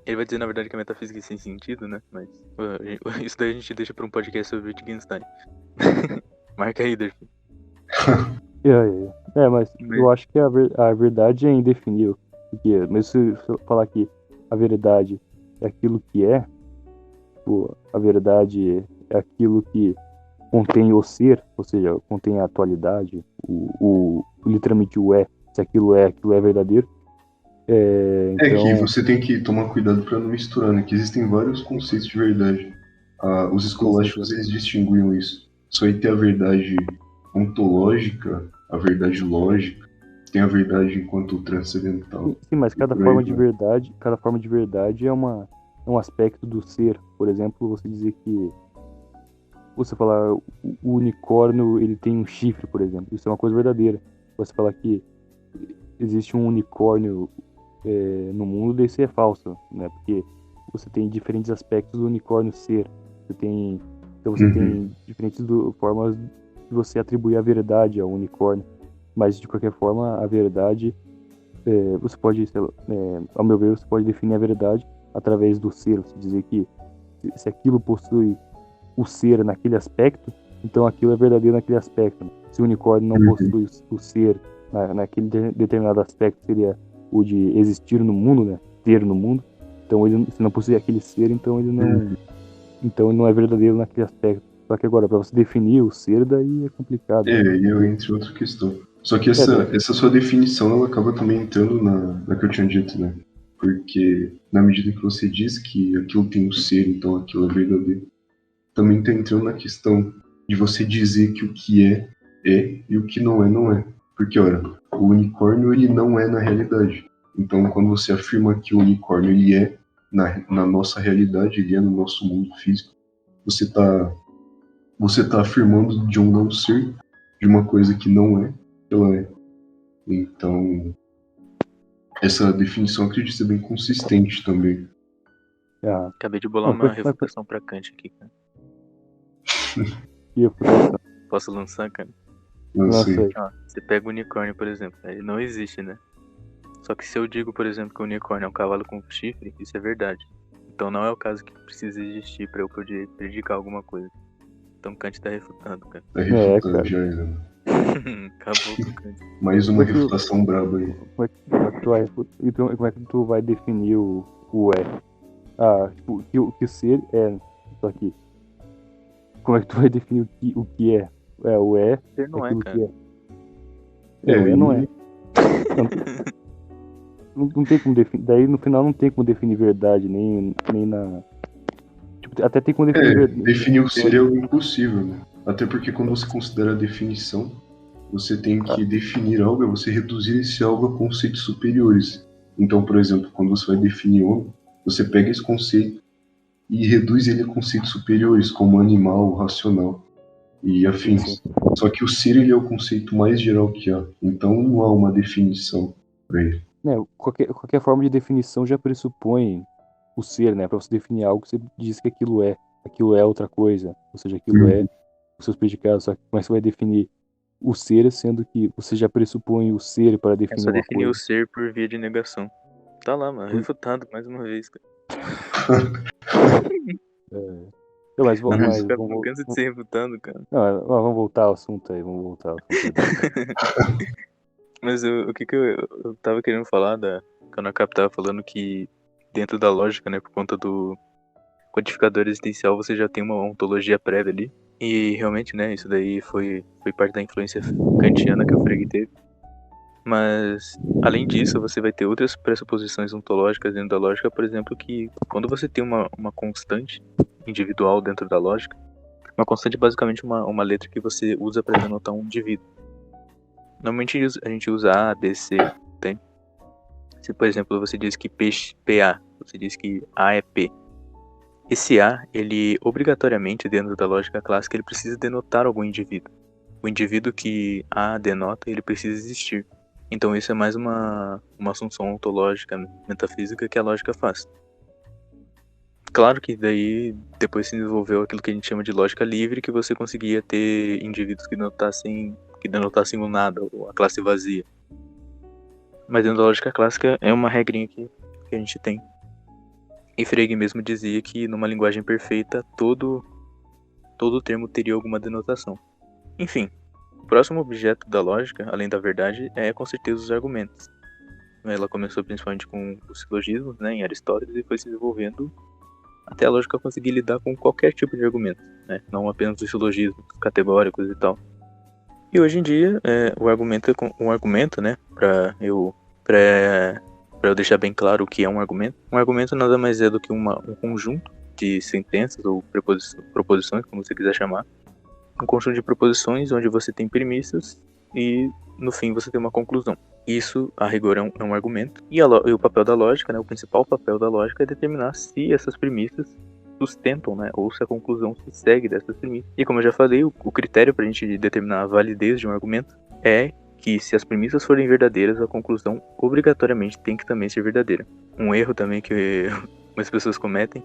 Ele vai dizer, na verdade, que a metafísica é sem sentido, né? Mas isso daí a gente deixa pra um podcast sobre Wittgenstein. Marca aí, Derfi. Mas eu acho que a verdade é indefinível. Porque, mas se eu falar que a verdade é aquilo que é, tipo, a verdade é aquilo que contém o ser, ou seja, contém a atualidade, literalmente o é, se aquilo é verdadeiro. É que Então, você tem que tomar cuidado para não misturar, né? Que existem vários conceitos de verdade. Os sim, sim, escolásticos, eles distinguiam isso. Só aí tem a verdade ontológica, a verdade lógica, tem a verdade enquanto transcendental. sim, mas E por aí vai. cada forma de verdade é um aspecto do ser. Por exemplo, você dizer que você falar o unicórnio ele tem um chifre, por exemplo, isso é uma coisa verdadeira. Você falar que existe um unicórnio no mundo, desse é falso, né? Porque você tem diferentes aspectos do unicórnio ser. Então você Uhum. tem diferentes formas de você atribuir a verdade ao unicórnio. Mas de qualquer forma, a verdade você pode, sei lá, ao meu ver, você pode definir a verdade através do ser. Você dizer que se aquilo possui o ser naquele aspecto, então aquilo é verdadeiro naquele aspecto, né? Se o unicórnio não Uhum. possui o ser naquele determinado aspecto, seria o de existir no mundo, né? Ter no mundo. Então ele, se não possui aquele ser, Uhum. então ele não é verdadeiro naquele aspecto. Só que agora, para você definir o ser, daí é complicado, né? E eu entro em outra questão. Só que Daí, essa sua definição, ela acaba também entrando na que eu tinha dito, né? Porque na medida que você diz que aquilo tem um ser, então aquilo é verdadeiro, também está entrando na questão de você dizer que o que é e o que não é, não é. Porque, ora, o unicórnio ele não é na realidade. Então, quando você afirma que o unicórnio ele é na nossa realidade, ele é no nosso mundo físico, você tá afirmando de um não ser, de uma coisa que não é, ela é. Então, essa definição acredito ser bem consistente também. ah, Acabei de bolar não, uma refutação pra Kant aqui, cara. e a reputação? Posso lançar, cara? Não Não sei. sei. Ó, você pega o unicórnio, por exemplo. Ele não existe, né? Só que se eu digo, por exemplo, que o unicórnio é um cavalo com chifre, isso é verdade. Então não é o caso que precisa existir pra eu poder predicar alguma coisa. Então Kant tá refutando, cara. Tá refutando, Cara. já era. Né? Acabou com o Kant. Mais Como uma é que, refutação braba aí. como é que tu vai, então, como é que tu vai definir o é? Tipo, que o ser é, só que, como é que tu vai definir o que é? O é Ser é não é, aquilo que cara. é. O é não é. E Não, não tem como definir, daí no final não tem como definir verdade, nem na... Tipo, até tem como definir verdade. definir o ser é algo impossível, né? Até porque quando você considera a definição, você tem que definir algo, é você reduzir esse algo a conceitos superiores. Então, por exemplo, quando você vai definir homem, você pega esse conceito e reduz ele a conceitos superiores, como animal, racional e Sim. afins. Só que o ser ele é o conceito mais geral que há, então não há uma definição para ele. Né, qualquer forma de definição já pressupõe o ser, né? Para você definir algo, você diz que aquilo é outra coisa, ou seja, aquilo é Uhum. os seus predicados. Só que como é que você vai definir o ser, sendo que você já pressupõe o ser para É definir só uma definir o coisa? ser por via de negação. Tá lá, mano. Refutado mais uma vez, cara. É, não, Mas, Não cansa de ser refutado, cara. não, vamos voltar ao assunto aí, vamos voltar ao assunto aí. Mas o que eu tava querendo falar que a Nakap tava falando que dentro da lógica, né, por conta codificador existencial você já tem uma ontologia prévia ali. E realmente, né, isso daí foi parte da influência kantiana que o Frege teve. Mas, além disso, você vai ter outras pressuposições ontológicas dentro da lógica, por exemplo, que quando você tem uma constante individual dentro da lógica, uma constante é basicamente uma letra que você usa para denotar um indivíduo. Normalmente a gente usa A, B, C, tem? Se, por exemplo, você diz que PA, você diz que A é P. Esse A, ele obrigatoriamente, dentro da lógica clássica, ele precisa denotar algum indivíduo. O indivíduo que A denota, ele precisa existir. Então isso é mais uma assunção ontológica, metafísica que a lógica faz. Claro que daí depois se desenvolveu aquilo que a gente chama de lógica livre, que você conseguia ter indivíduos que denotassem o nada, ou a classe vazia. Mas dentro da lógica clássica é uma regrinha que a gente tem. E Frege mesmo dizia que numa linguagem perfeita todo termo teria alguma denotação. Enfim, o próximo objeto da lógica, além da verdade, é com certeza os argumentos. Ela começou principalmente com os silogismos, né, em Aristóteles, e foi se desenvolvendo até a lógica conseguir lidar com qualquer tipo de argumento, né, não apenas os silogismos categóricos e tal. E hoje em dia, o argumento, né, para eu deixar bem claro o que é um argumento nada mais é do que um conjunto de sentenças ou proposições, como você quiser chamar, um conjunto de proposições onde você tem premissas e no fim você tem uma conclusão. Isso, a rigor, é um argumento. E o papel da lógica, né, o principal papel da lógica é determinar se essas premissas sustentam, né, ou se a conclusão se segue dessas premissas. E como eu já falei, o critério para a gente determinar a validez de um argumento é que se as premissas forem verdadeiras, a conclusão obrigatoriamente tem que também ser verdadeira. Um erro também que muitas pessoas cometem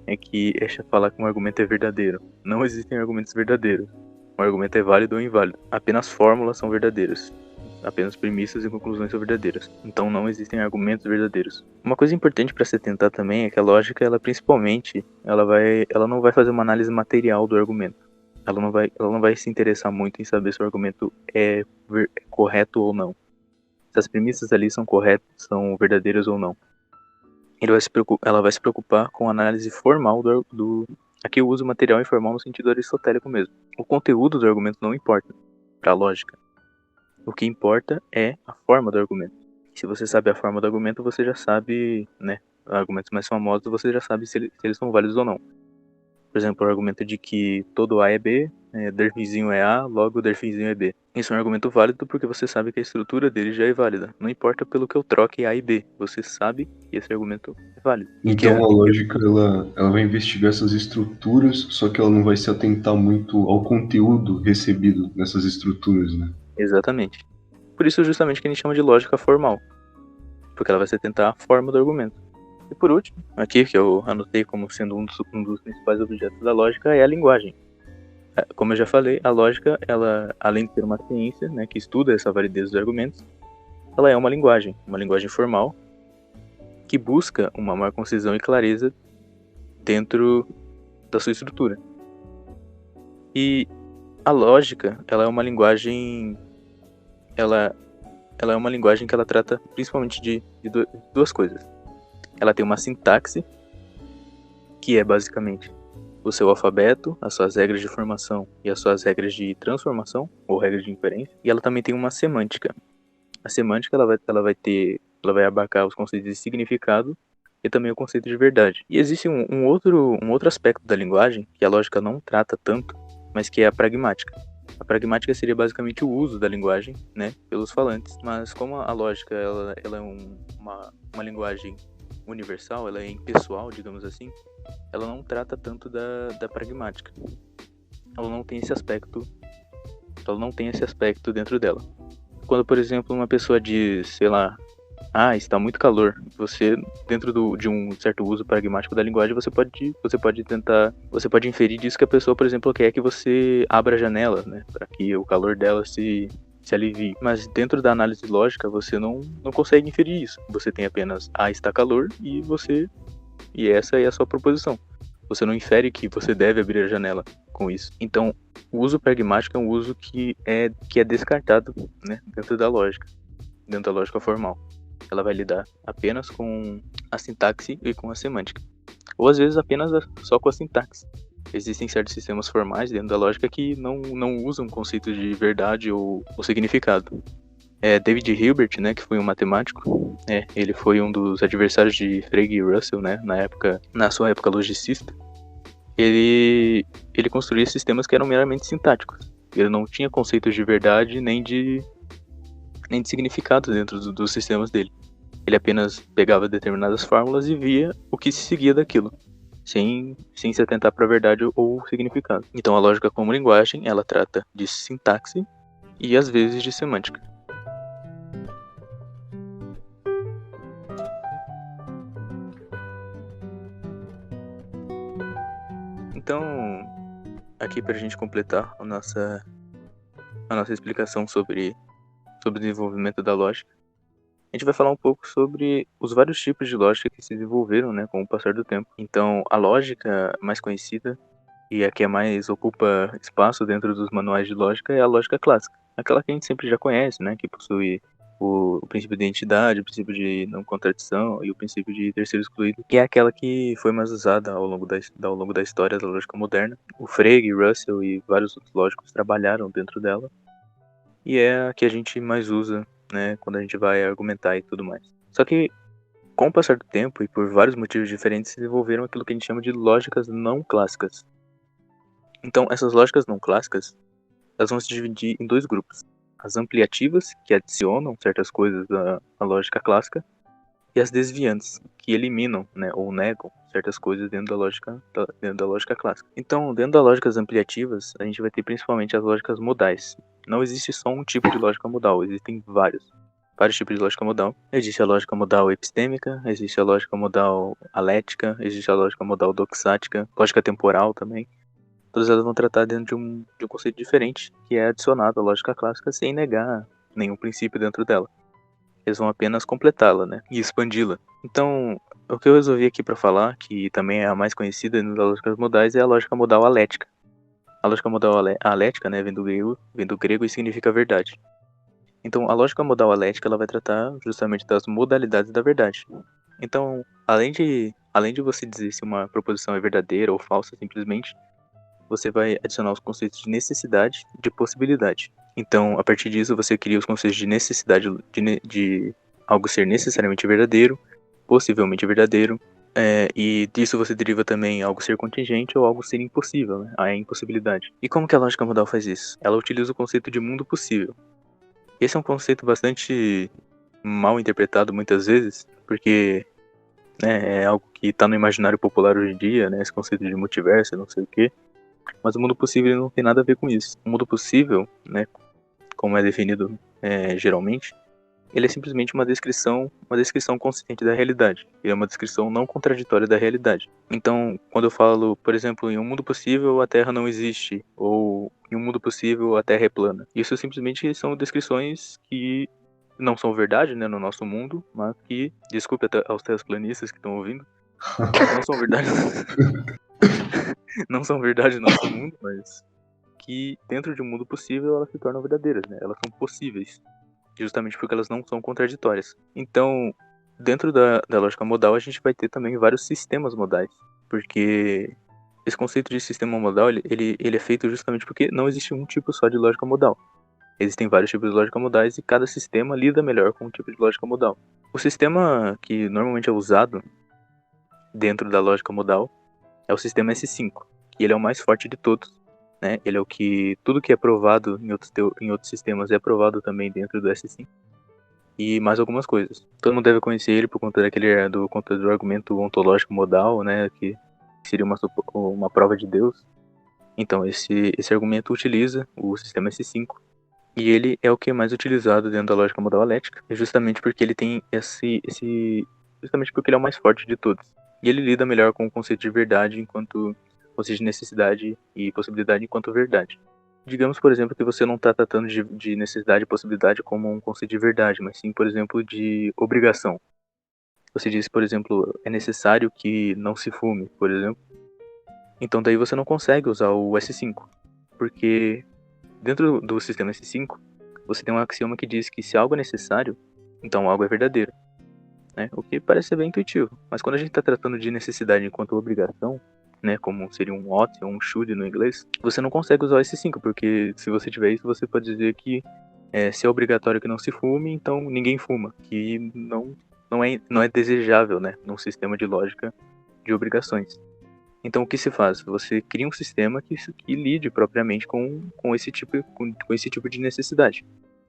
é que falar que um argumento é verdadeiro. Não existem argumentos verdadeiros. Um argumento é válido ou inválido. Apenas fórmulas são verdadeiras. Apenas premissas e conclusões são verdadeiras. Então não existem argumentos verdadeiros. Uma coisa importante para se atentar também é que a lógica, ela principalmente, ela não vai fazer uma análise material do argumento. Ela não vai se interessar muito em saber se o argumento é correto ou não. Se as premissas ali são corretas, são verdadeiras ou não. Ela vai se preocupar com a análise formal aqui eu uso material informal no sentido aristotélico mesmo. O conteúdo do argumento não importa para a lógica. O que importa é a forma do argumento. Se você sabe a forma do argumento, você já sabe, né, argumentos mais famosos, você já sabe se eles são válidos ou não. Por exemplo, o argumento de que todo A é B, derfinzinho é A, logo derfinzinho é B. Isso é um argumento válido porque você sabe que a estrutura dele já é válida. Não importa pelo que eu troque A e B, você sabe que esse argumento é válido. Então a lógica, ela vai investigar essas estruturas, só que ela não vai se atentar muito ao conteúdo recebido nessas estruturas, né? Exatamente. Por isso justamente que a gente chama de lógica formal. Porque ela vai se atentar à forma do argumento. E por último, aqui que eu anotei como sendo um dos principais objetos da lógica é a linguagem. Como eu já falei, a lógica, ela, além de ser uma ciência, né, que estuda essa validez dos argumentos, ela é uma linguagem formal, que busca uma maior concisão e clareza dentro da sua estrutura. E a lógica, ela é uma linguagem, ela é uma linguagem que ela trata principalmente de duas coisas. Ela tem uma sintaxe, que é basicamente o seu alfabeto, as suas regras de formação e as suas regras de transformação, ou regras de inferência. E ela também tem uma semântica. A semântica ela vai abarcar os conceitos de significado e também o conceito de verdade. E existe um outro aspecto da linguagem, que a lógica não trata tanto, mas que é a pragmática. A pragmática seria basicamente o uso da linguagem, né, pelos falantes. Mas como a lógica ela é uma linguagem universal, ela é impessoal, digamos assim, ela não trata tanto da pragmática. Ela não tem esse aspecto dentro dela. Quando, por exemplo, uma pessoa diz, sei lá, está muito calor, você, dentro de um certo uso pragmático da linguagem, você pode inferir disso que a pessoa, por exemplo, quer que você abra a janela, né, para que o calor dela se alivie. Mas dentro da análise lógica, você não consegue inferir isso. Você tem apenas está calor e essa é a sua proposição. Você não infere que você deve abrir a janela com isso. Então, o uso pragmático é um uso que é descartado, né, dentro da lógica formal. Ela vai lidar apenas com a sintaxe e com a semântica. ou às vezes apenas só com a sintaxe. Existem certos sistemas formais dentro da lógica que não usam conceitos de verdade ou significado. David Hilbert, né, que foi um matemático, ele foi um dos adversários de Frege e Russell, né, na sua época logicista. Ele construía sistemas que eram meramente sintáticos. Ele não tinha conceitos de verdade nem de significado dentro dos sistemas dele. Ele apenas pegava determinadas fórmulas e via o que se seguia daquilo, sem se atentar para a verdade ou significado. Então a lógica como linguagem, ela trata de sintaxe e às vezes de semântica. Então, aqui para a gente completar a nossa explicação sobre o desenvolvimento da lógica, a gente vai falar um pouco sobre os vários tipos de lógica que se desenvolveram, né, com o passar do tempo. Então, a lógica mais conhecida e a que mais ocupa espaço dentro dos manuais de lógica é a lógica clássica. Aquela que a gente sempre já conhece, né, que possui o princípio de identidade, o princípio de não contradição e o princípio de terceiro excluído, que é aquela que foi mais usada ao longo da história da lógica moderna. O Frege, Russell e vários outros lógicos trabalharam dentro dela, e é a que a gente mais usa, né, quando a gente vai argumentar e tudo mais. Só que, com o passar do tempo e por vários motivos diferentes, se desenvolveram aquilo que a gente chama de lógicas não clássicas. Então, essas lógicas não clássicas, elas vão se dividir em dois grupos. As ampliativas, que adicionam certas coisas à lógica clássica, e as desviantes, que eliminam, né, ou negam certas coisas dentro da lógica clássica. Então, dentro das lógicas ampliativas, a gente vai ter principalmente as lógicas modais. Não existe só um tipo de lógica modal, existem vários tipos de lógica modal. Existe a lógica modal epistêmica, existe a lógica modal alética, existe a lógica modal doxática, lógica temporal também. Todas elas vão tratar dentro de um conceito diferente, que é adicionado à lógica clássica sem negar nenhum princípio dentro dela. Eles vão apenas completá-la, né, e expandi-la. Então, o que eu resolvi aqui para falar, que também é a mais conhecida das lógicas modais, é a lógica modal alética. A lógica modal alética, né, vem do grego e significa verdade. Então, a lógica modal alética, ela vai tratar justamente das modalidades da verdade. Então, além de você dizer se uma proposição é verdadeira ou falsa, simplesmente, você vai adicionar os conceitos de necessidade e de possibilidade. Então, a partir disso, você cria os conceitos de necessidade de algo ser necessariamente verdadeiro, possivelmente verdadeiro, e disso você deriva também algo ser contingente ou algo ser impossível, né? A impossibilidade. E como que a lógica modal faz isso? Ela utiliza o conceito de mundo possível. Esse é um conceito bastante mal interpretado muitas vezes, porque, né, é algo que está no imaginário popular hoje em dia, né, esse conceito de multiverso, não sei o quê. Mas o mundo possível não tem nada a ver com isso. O mundo possível, né, como é definido geralmente, ele é simplesmente uma descrição consciente da realidade. Ele é uma descrição não contraditória da realidade. Então, quando eu falo, por exemplo, em um mundo possível a Terra não existe, ou em um mundo possível a Terra é plana, isso simplesmente são descrições que não são verdade, né, no nosso mundo, mas que, desculpe aos terraplanistas que estão ouvindo, não são verdade. Não são verdade no nosso mundo, mas que dentro de um mundo possível elas se tornam verdadeiras, né? Elas são possíveis, justamente porque elas não são contraditórias. Então, dentro da lógica modal, a gente vai ter também vários sistemas modais, porque esse conceito de sistema modal, ele é feito justamente porque não existe um tipo só de lógica modal. Existem vários tipos de lógica modais e cada sistema lida melhor com um tipo de lógica modal. O sistema que normalmente é usado dentro da lógica modal é o sistema S5, que ele é o mais forte de todos, né? Ele é o que tudo que é provado em outros sistemas é provado também dentro do S5 e mais algumas coisas. Todo mundo deve conhecer ele por conta do argumento ontológico modal, né? Que seria uma prova de Deus. Então esse argumento utiliza o sistema S5 e ele é o que é mais utilizado dentro da lógica modal alética, justamente porque ele tem justamente porque ele é o mais forte de todos. E ele lida melhor com o conceito de verdade enquanto conceito de necessidade e possibilidade enquanto verdade. Digamos, por exemplo, que você não está tratando de necessidade e possibilidade como um conceito de verdade, mas sim, por exemplo, de obrigação. Você diz, por exemplo, é necessário que não se fume, por exemplo. Então daí você não consegue usar o S5, porque dentro do sistema S5, você tem um axioma que diz que se algo é necessário, então algo é verdadeiro. né? O que parece ser bem intuitivo. Mas quando a gente está tratando de necessidade enquanto obrigação, né, como seria um ought ou um should no inglês, você não consegue usar esses 5, porque se você tiver isso, você pode dizer que se é obrigatório que não se fume, então ninguém fuma, que não é desejável, né, num sistema de lógica de obrigações. Então o que se faz? Você cria um sistema que lide propriamente com esse tipo de necessidade.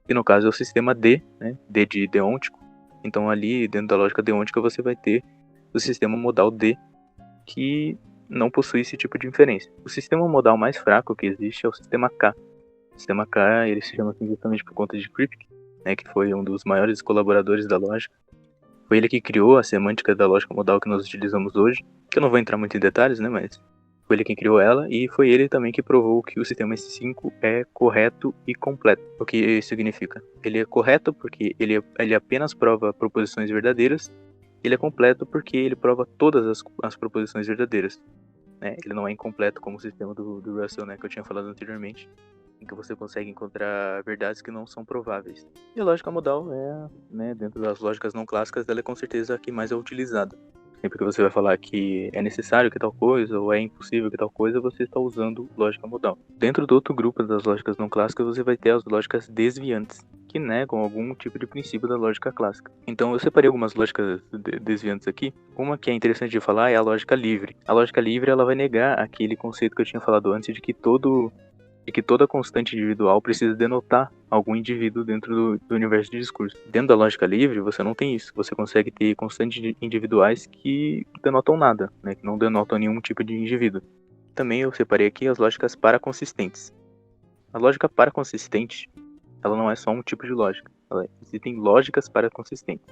E no caso é o sistema D, né, D de deôntico. Então ali, dentro da lógica deôntica, você vai ter o sistema modal D, que não possui esse tipo de inferência. O sistema modal mais fraco que existe é o sistema K. O sistema K, ele se chama assim justamente por conta de Kripke, né, que foi um dos maiores colaboradores da lógica. Foi ele que criou a semântica da lógica modal que nós utilizamos hoje, que eu não vou entrar muito em detalhes, né, mas foi ele quem criou ela, e foi ele também que provou que o sistema S5 é correto e completo. O que significa? Ele é correto porque ele apenas prova proposições verdadeiras, ele é completo porque ele prova todas as proposições verdadeiras. Né? Ele não é incompleto como o sistema do Russell, né, que eu tinha falado anteriormente, em que você consegue encontrar verdades que não são prováveis. E a lógica modal né, dentro das lógicas não clássicas, ela é com certeza a que mais é utilizada. Sempre que você vai falar que é necessário que tal coisa, ou é impossível que tal coisa, você está usando lógica modal. Dentro do outro grupo das lógicas não clássicas, você vai ter as lógicas desviantes, que negam algum tipo de princípio da lógica clássica. Então eu separei algumas lógicas desviantes aqui. Uma que é interessante de falar é a lógica livre. A lógica livre, ela vai negar aquele conceito que eu tinha falado antes de que toda constante individual precisa denotar algum indivíduo dentro do universo de discurso. Dentro da lógica livre, você não tem isso. Você consegue ter constantes individuais que denotam nada, né? Que não denotam nenhum tipo de indivíduo. Também eu separei aqui as lógicas paraconsistentes. A lógica paraconsistente, ela não é só um tipo de lógica. Existem lógicas paraconsistentes.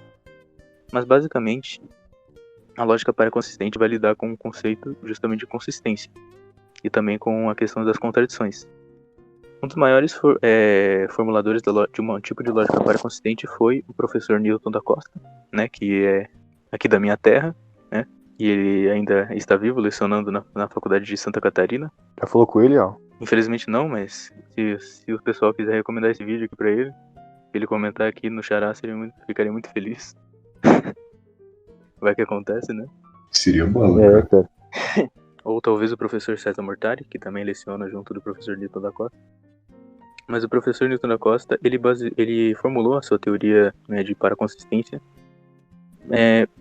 Mas basicamente, a lógica paraconsistente vai lidar com o conceito justamente de consistência. E também com a questão das contradições. Um dos maiores formuladores de um tipo de lógica paraconsistente foi o professor Newton da Costa, né, que é aqui da minha terra, né, e ele ainda está vivo, lecionando na faculdade de Santa Catarina. Já falou com ele, ó? Infelizmente não, mas se o pessoal quiser recomendar esse vídeo aqui pra ele comentar aqui no Xará, ficaria muito feliz. Vai que acontece, né? Seria bala, cara. Ou talvez o professor César Mortari, que também leciona junto do professor Newton da Costa. Mas o professor Newton da Costa, ele formulou a sua teoria, né, de paraconsistência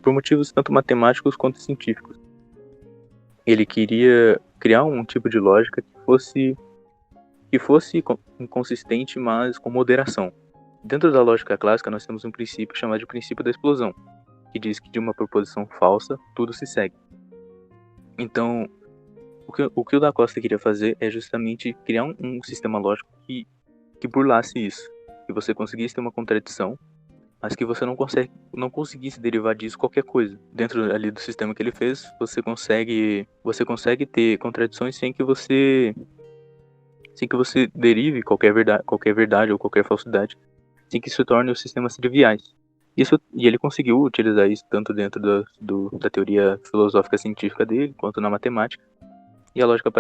por motivos tanto matemáticos quanto científicos. Ele queria criar um tipo de lógica que fosse inconsistente, mas com moderação. Dentro da lógica clássica, nós temos um princípio chamado de princípio da explosão, que diz que de uma proposição falsa, tudo se segue. Então, o que o da Costa queria fazer é justamente criar um sistema lógico que burlasse isso. Que você conseguisse ter uma contradição, mas que você não conseguisse derivar disso qualquer coisa. Dentro ali do sistema que ele fez, você consegue ter contradições sem que você derive qualquer verdade ou qualquer falsidade, sem que isso torne os sistemas triviais. E ele conseguiu utilizar isso tanto dentro da teoria filosófica científica dele, quanto na matemática. E a lógica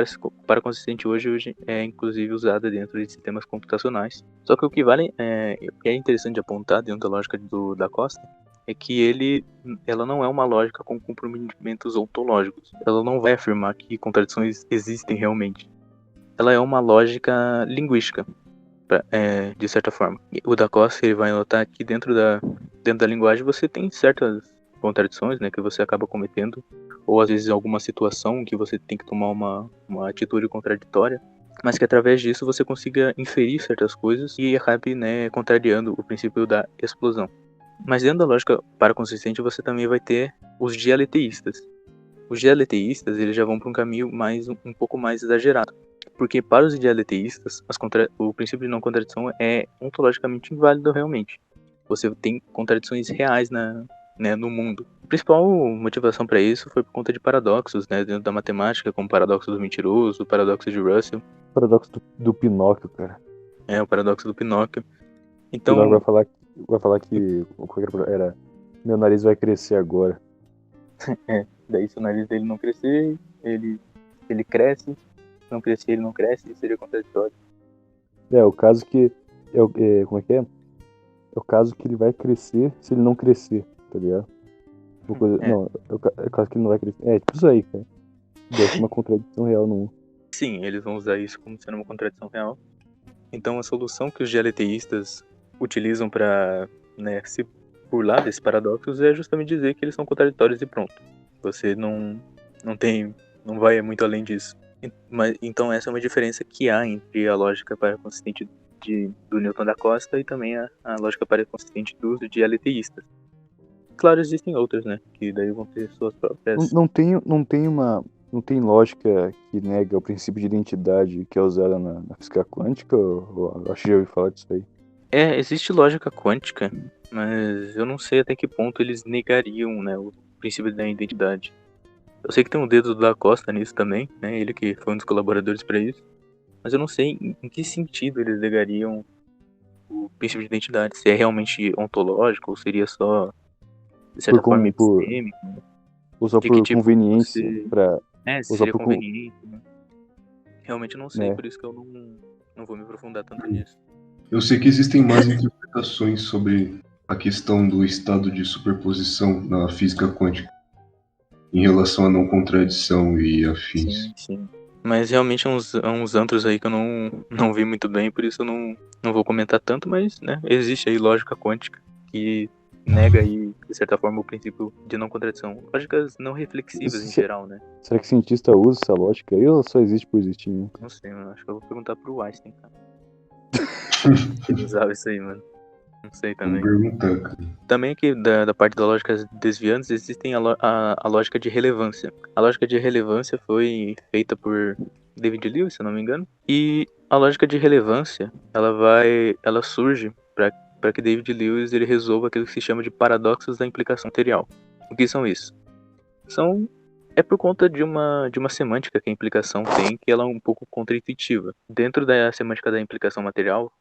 paraconsistente hoje é inclusive usada dentro de sistemas computacionais. Só que o que é interessante de apontar dentro da lógica da Costa é que ela não é uma lógica com comprometimentos ontológicos. Ela não vai afirmar que contradições existem realmente. Ela é uma lógica linguística, de certa forma. O da Costa, ele vai notar que dentro da linguagem você tem certas contradições, né, que você acaba cometendo, ou às vezes alguma situação que você tem que tomar uma atitude contraditória, mas que através disso você consiga inferir certas coisas e acabe, né, contrariando o princípio da explosão. Mas dentro da lógica paraconsistente você também vai ter os dialeteístas. Os dialeteístas, eles já vão para um caminho um pouco mais exagerado. Porque para os dialeteístas, o princípio de não contradição é ontologicamente inválido realmente. Você tem contradições reais no mundo. A principal motivação para isso foi por conta de paradoxos, né, dentro da matemática, como o paradoxo do mentiroso, o paradoxo de Russell. O paradoxo do Pinóquio, cara. O paradoxo do Pinóquio. Então, o Pinóquio vai falar que era meu nariz vai crescer agora. Daí se o nariz dele não crescer, ele cresce. Se não crescer, ele não cresce, isso seria contraditório. O caso que como é que é? É o caso que ele vai crescer se ele não crescer, tá ligado? Uma coisa, É. não, é caso que ele não vai acreditar. É, tipo isso aí, cara. Deve ser uma contradição real no. Sim, eles vão usar isso como sendo uma contradição real. Então a solução que os GLTistas utilizam para, né, se burlar desses paradoxos é justamente dizer que eles são contraditórios e pronto. Você não vai muito além disso. Mas, então essa é uma diferença que há entre a lógica paraconsistente do Newton da Costa e também a lógica paraconsistente dos GLTistas. Claro, existem outras, né, que daí vão ter suas próprias... Não tem lógica que nega o princípio de identidade que é usada na física quântica? Eu acho que já ouvi falar disso aí. Existe lógica quântica, mas eu não sei até que ponto eles negariam, né, o princípio da identidade. Eu sei que tem um dedo do Da Costa nisso também, né, ele que foi um dos colaboradores para isso, mas eu não sei em que sentido eles negariam o princípio de identidade, se é realmente ontológico ou seria só, de certa forma, epistêmico, ou só de que por tipo conveniência, você... se ou só seria por conveniente, né? Realmente eu não sei, né? por isso que eu não vou me aprofundar tanto nisso. Eu sei que existem mais interpretações sobre a questão do estado de superposição na física quântica em relação à não contradição e afins. Sim. Mas realmente há uns antros aí que eu não vi muito bem, por isso eu não vou comentar tanto, mas, né, existe aí lógica quântica que nega aí, de certa forma, o princípio de não contradição. Lógicas não reflexivas em geral, né? Será que cientista usa essa lógica aí ou só existe por existir, né? Não sei, mano. Acho que eu vou perguntar pro Einstein, cara. Ele usava isso aí, mano. Não sei Vamos também. perguntar, cara. Também aqui da parte da lógica desviantes existem a lógica de relevância. A lógica de relevância foi feita por David Lewis, se eu não me engano. E a lógica de relevância, ela surge para que David Lewis ele resolva aquilo que se chama de paradoxos da implicação material. O que são isso? É por conta de uma semântica que a implicação tem, que ela é um pouco contraintuitiva. Dentro da semântica da implicação material,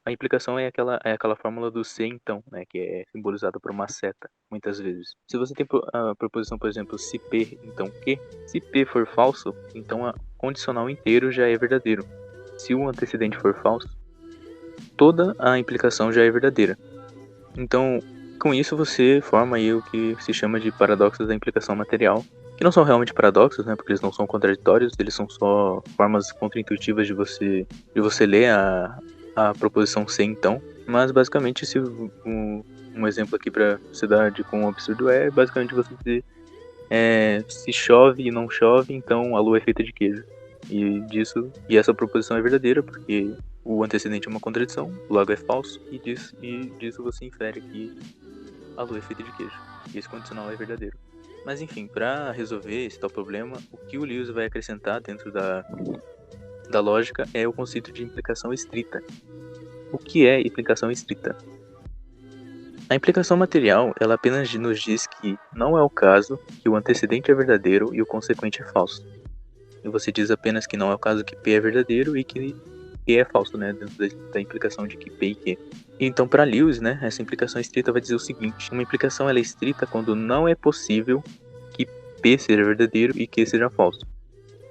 a implicação é aquela fórmula do se então, né, que é simbolizada por uma seta, muitas vezes. Se você tem a proposição, por exemplo, se P, então Q, se P for falso, então a condicional inteiro já é verdadeiro. Se o antecedente for falso, toda a implicação já é verdadeira. Então, com isso você forma aí o que se chama de paradoxos da implicação material, que não são realmente paradoxos, né, porque eles não são contraditórios, eles são só formas contraintuitivas de você ler a proposição se então, mas basicamente um exemplo aqui para você dar de quão absurdo é basicamente você dizer se chove e não chove, então a lua é feita de queijo. E essa proposição é verdadeira porque o antecedente é uma contradição, logo é falso, e disso você infere que a lua é feita de queijo. E esse condicional é verdadeiro. Mas enfim, para resolver esse tal problema, o que o Lewis vai acrescentar dentro da lógica é o conceito de implicação estrita. O que é implicação estrita? A implicação material, ela apenas nos diz que não é o caso que o antecedente é verdadeiro e o consequente é falso. E você diz apenas que não é o caso que P é verdadeiro e que Q é falso, né, dentro da implicação de que P e Q. Então, para Lewis, né, essa implicação estrita vai dizer o seguinte: uma implicação ela é estrita quando não é possível que P seja verdadeiro e Q seja falso.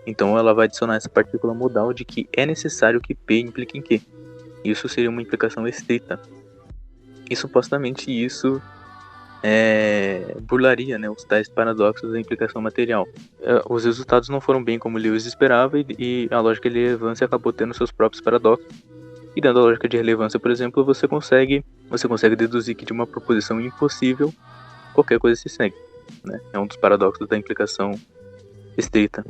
Então, ela vai adicionar essa partícula modal de que é necessário que P implique em Q. Isso seria uma implicação estrita. E supostamente isso burlaria, né, os tais paradoxos da implicação material. Os resultados não foram bem como Lewis esperava e a lógica de relevância acabou tendo seus próprios paradoxos. E dentro da lógica de relevância, por exemplo, você consegue deduzir que de uma proposição impossível qualquer coisa se segue, né? É um dos paradoxos da implicação estrita.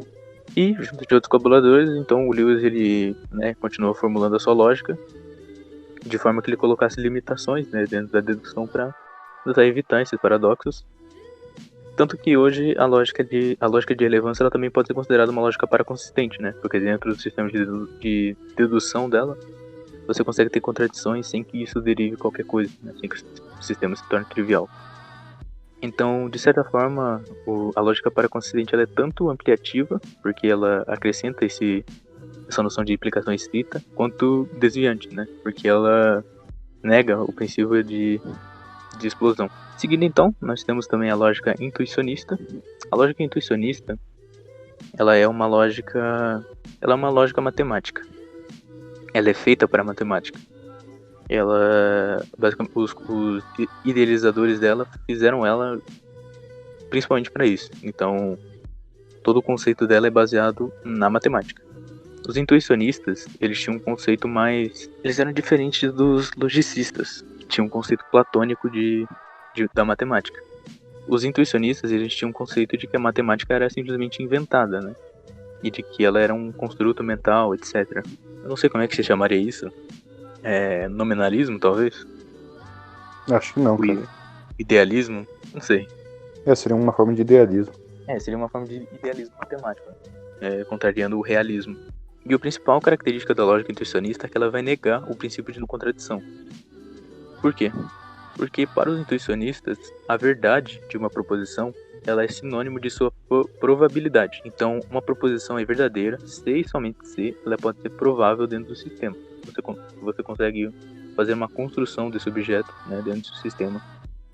E junto de outros colaboradores, então o Lewis ele, né, continua formulando a sua lógica de forma que ele colocasse limitações, né, dentro da dedução para tentar evitar esses paradoxos. Tanto que hoje a lógica de relevância ela também pode ser considerada uma lógica paraconsistente, né? Porque dentro do sistema de dedução dela, você consegue ter contradições sem que isso derive qualquer coisa, né? Sem que o sistema se torne trivial. Então, de certa forma, a lógica paraconsistente ela é tanto ampliativa, porque ela acrescenta essa noção de implicação estrita, quanto desviante, né? Porque ela nega o princípio de explosão. Seguindo então, nós temos também a lógica intuicionista. A lógica intuicionista, ela é uma lógica matemática. Ela é feita para a matemática. ela, basicamente, os idealizadores dela fizeram ela principalmente para isso. Então, todo o conceito dela é baseado na matemática. Os intuicionistas, eles tinham um conceito mais... Eles eram diferentes dos logicistas, que tinham um conceito platônico da matemática. Os intuicionistas, eles tinham um conceito de que a matemática era simplesmente inventada, né? E de que ela era um construto mental, etc. Eu não sei como é que se chamaria isso. Nominalismo, talvez? Acho que não, cara. Idealismo? Não sei. Seria uma forma de idealismo. Seria uma forma de idealismo matemático, contrariando o realismo. E a principal característica da lógica intuicionista é que ela vai negar o princípio de não contradição. Por quê? Porque para os intuicionistas, a verdade de uma proposição ela é sinônimo de sua probabilidade. Então, uma proposição é verdadeira se e somente se ela pode ser provável dentro do sistema. Você consegue fazer uma construção desse objeto, né, dentro do sistema.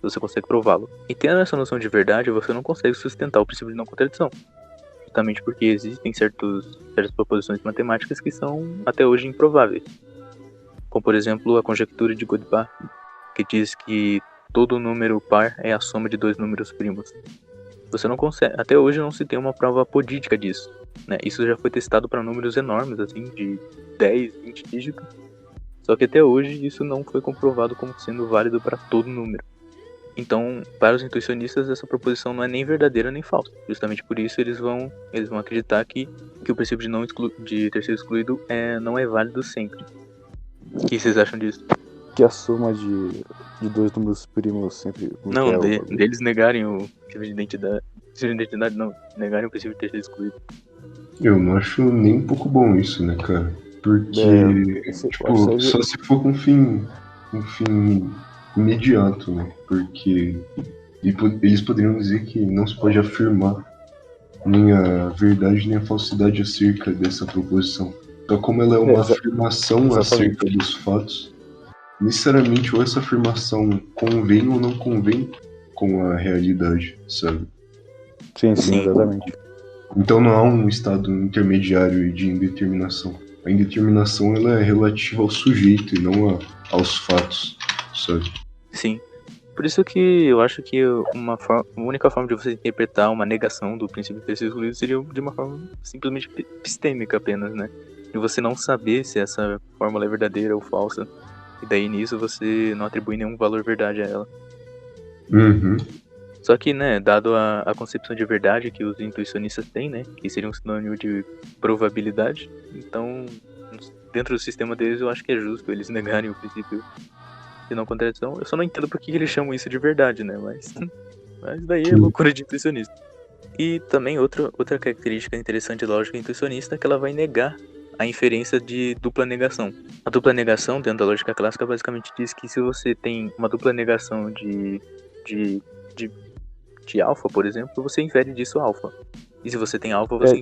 Você consegue prová-lo. E tendo essa noção de verdade, você não consegue sustentar o princípio de não contradição. Justamente porque existem certas proposições matemáticas que são até hoje improváveis. Como, por exemplo, a conjectura de Godbar, que diz que todo número par é a soma de dois números primos. Você não consegue, até hoje não se tem uma prova apodítica disso, né? Isso já foi testado para números enormes, assim, de 10, 20 dígitos. Só que até hoje isso não foi comprovado como sendo válido para todo número. Então, para os intuicionistas, essa proposição não é nem verdadeira nem falsa. Justamente por isso eles vão acreditar que o princípio de ter sido excluído não é válido sempre. O que vocês acham disso? Que a soma de dois números primos sempre... Não, deles negarem o princípio de identidade. Não, negarem o princípio de ter sido excluído. Eu não acho nem um pouco bom isso, né, cara? Porque, só se for com um fim imediato, né? Porque eles poderiam dizer que não se pode afirmar nem a verdade nem a falsidade acerca dessa proposição. Então, como ela é uma afirmação acerca dos fatos, necessariamente ou essa afirmação convém ou não convém com a realidade, sabe? Sim, exatamente. Então não há um estado intermediário de indeterminação. A indeterminação ela é relativa ao sujeito e não aos fatos, sabe? Sim. Por isso que eu acho que a única forma de você interpretar uma negação do princípio de ter sido excluído seria de uma forma simplesmente epistêmica apenas, né? De você não saber se essa fórmula é verdadeira ou falsa. E daí nisso você não atribui nenhum valor verdade a ela. Uhum. Só que, né, dado a concepção de verdade que os intuicionistas têm, né, que seria um sinônimo de probabilidade, então, dentro do sistema deles, eu acho que é justo eles negarem o princípio de não contradição. Eu só não entendo por que eles chamam isso de verdade, né, mas daí é loucura de intuicionista. E também outra característica interessante da lógica intuicionista é que ela vai negar a inferência de dupla negação. A dupla negação, dentro da lógica clássica, basicamente diz que se você tem uma dupla negação de alfa, por exemplo, você infere disso alfa. E se você tem alfa, você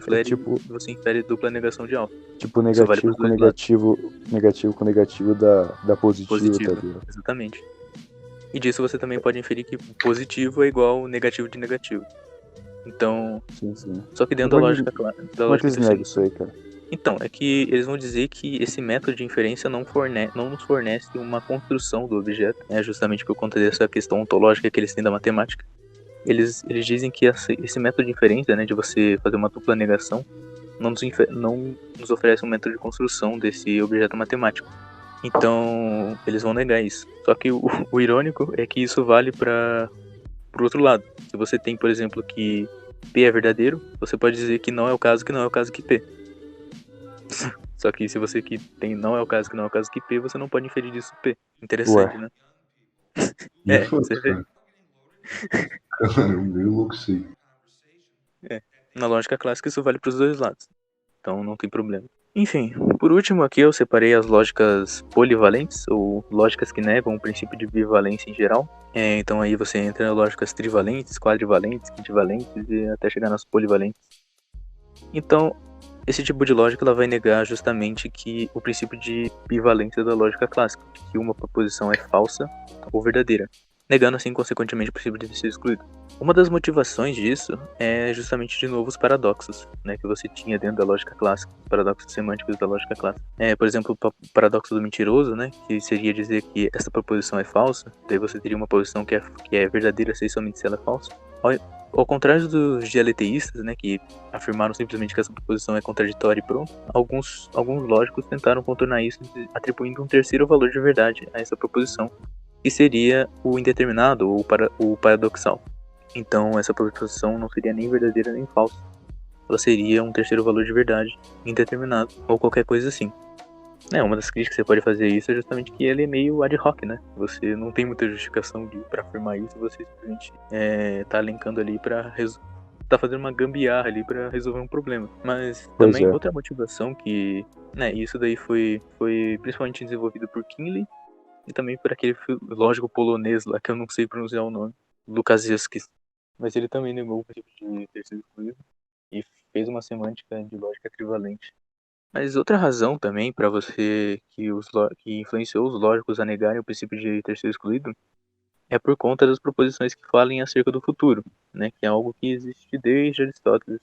você infere dupla negação de alfa. Tipo negativo com negativo com negativo da positivo. Tá ligado? Exatamente. E disso você também pode inferir que positivo é igual negativo de negativo. Então, sim. Só que dentro da lógica nega isso aí, cara? Então, é que eles vão dizer que esse método de inferência não nos fornece uma construção do objeto, né, justamente por conta dessa questão ontológica que eles têm da matemática. Eles dizem que esse método de inferência, né, de você fazer uma dupla negação, não nos oferece um método de construção desse objeto matemático. Então, eles vão negar isso. Só que o irônico é que isso vale para o outro lado. Se você tem, por exemplo, que P é verdadeiro, você pode dizer que não é o caso que P. Só que se você que tem não é o caso que P, você não pode inferir disso P. Interessante, né? Você vê. Caramba, meio louco isso aí. Na lógica clássica isso vale para os dois lados. Então não tem problema. Enfim, por último aqui eu separei as lógicas polivalentes, ou lógicas que negam o princípio de bivalência em geral. Então aí você entra em lógicas trivalentes, quadrivalentes, quintivalentes e até chegar nas polivalentes. Então, esse tipo de lógica ela vai negar justamente que o princípio de bivalência da lógica clássica, que uma proposição é falsa ou verdadeira. negando assim consequentemente o princípio de ter sido excluído. Uma das motivações disso é justamente de novo os paradoxos, né, que você tinha dentro da lógica clássica, os paradoxos semânticos da lógica clássica. Por exemplo, o paradoxo do mentiroso, né, que seria dizer que essa proposição é falsa, daí você teria uma posição que é verdadeira se somente se ela é falsa. Ao contrário dos dialeteístas, né, que afirmaram simplesmente que essa proposição é contraditória e pronto, alguns lógicos tentaram contornar isso atribuindo um terceiro valor de verdade a essa proposição, que seria o indeterminado ou o paradoxal. Então essa proposição não seria nem verdadeira nem falsa. Ela seria um terceiro valor de verdade, indeterminado, ou qualquer coisa assim. Uma das críticas que você pode fazer isso é justamente que ele é meio ad hoc, né? Você não tem muita justificação para afirmar isso, você simplesmente tá linkando ali tá fazendo uma gambiarra ali para resolver um problema. Mas também outra motivação que, isso daí foi principalmente desenvolvido por Kinley e também por aquele lógico polonês lá que eu não sei pronunciar o nome, Lukasiewicz. Mas ele também negou o princípio de ter sido excluído e fez uma semântica de lógica equivalente. Mas outra razão também para você que influenciou os lógicos a negarem o princípio de ter sido excluído é por conta das proposições que falem acerca do futuro, né? Que é algo que existe desde Aristóteles,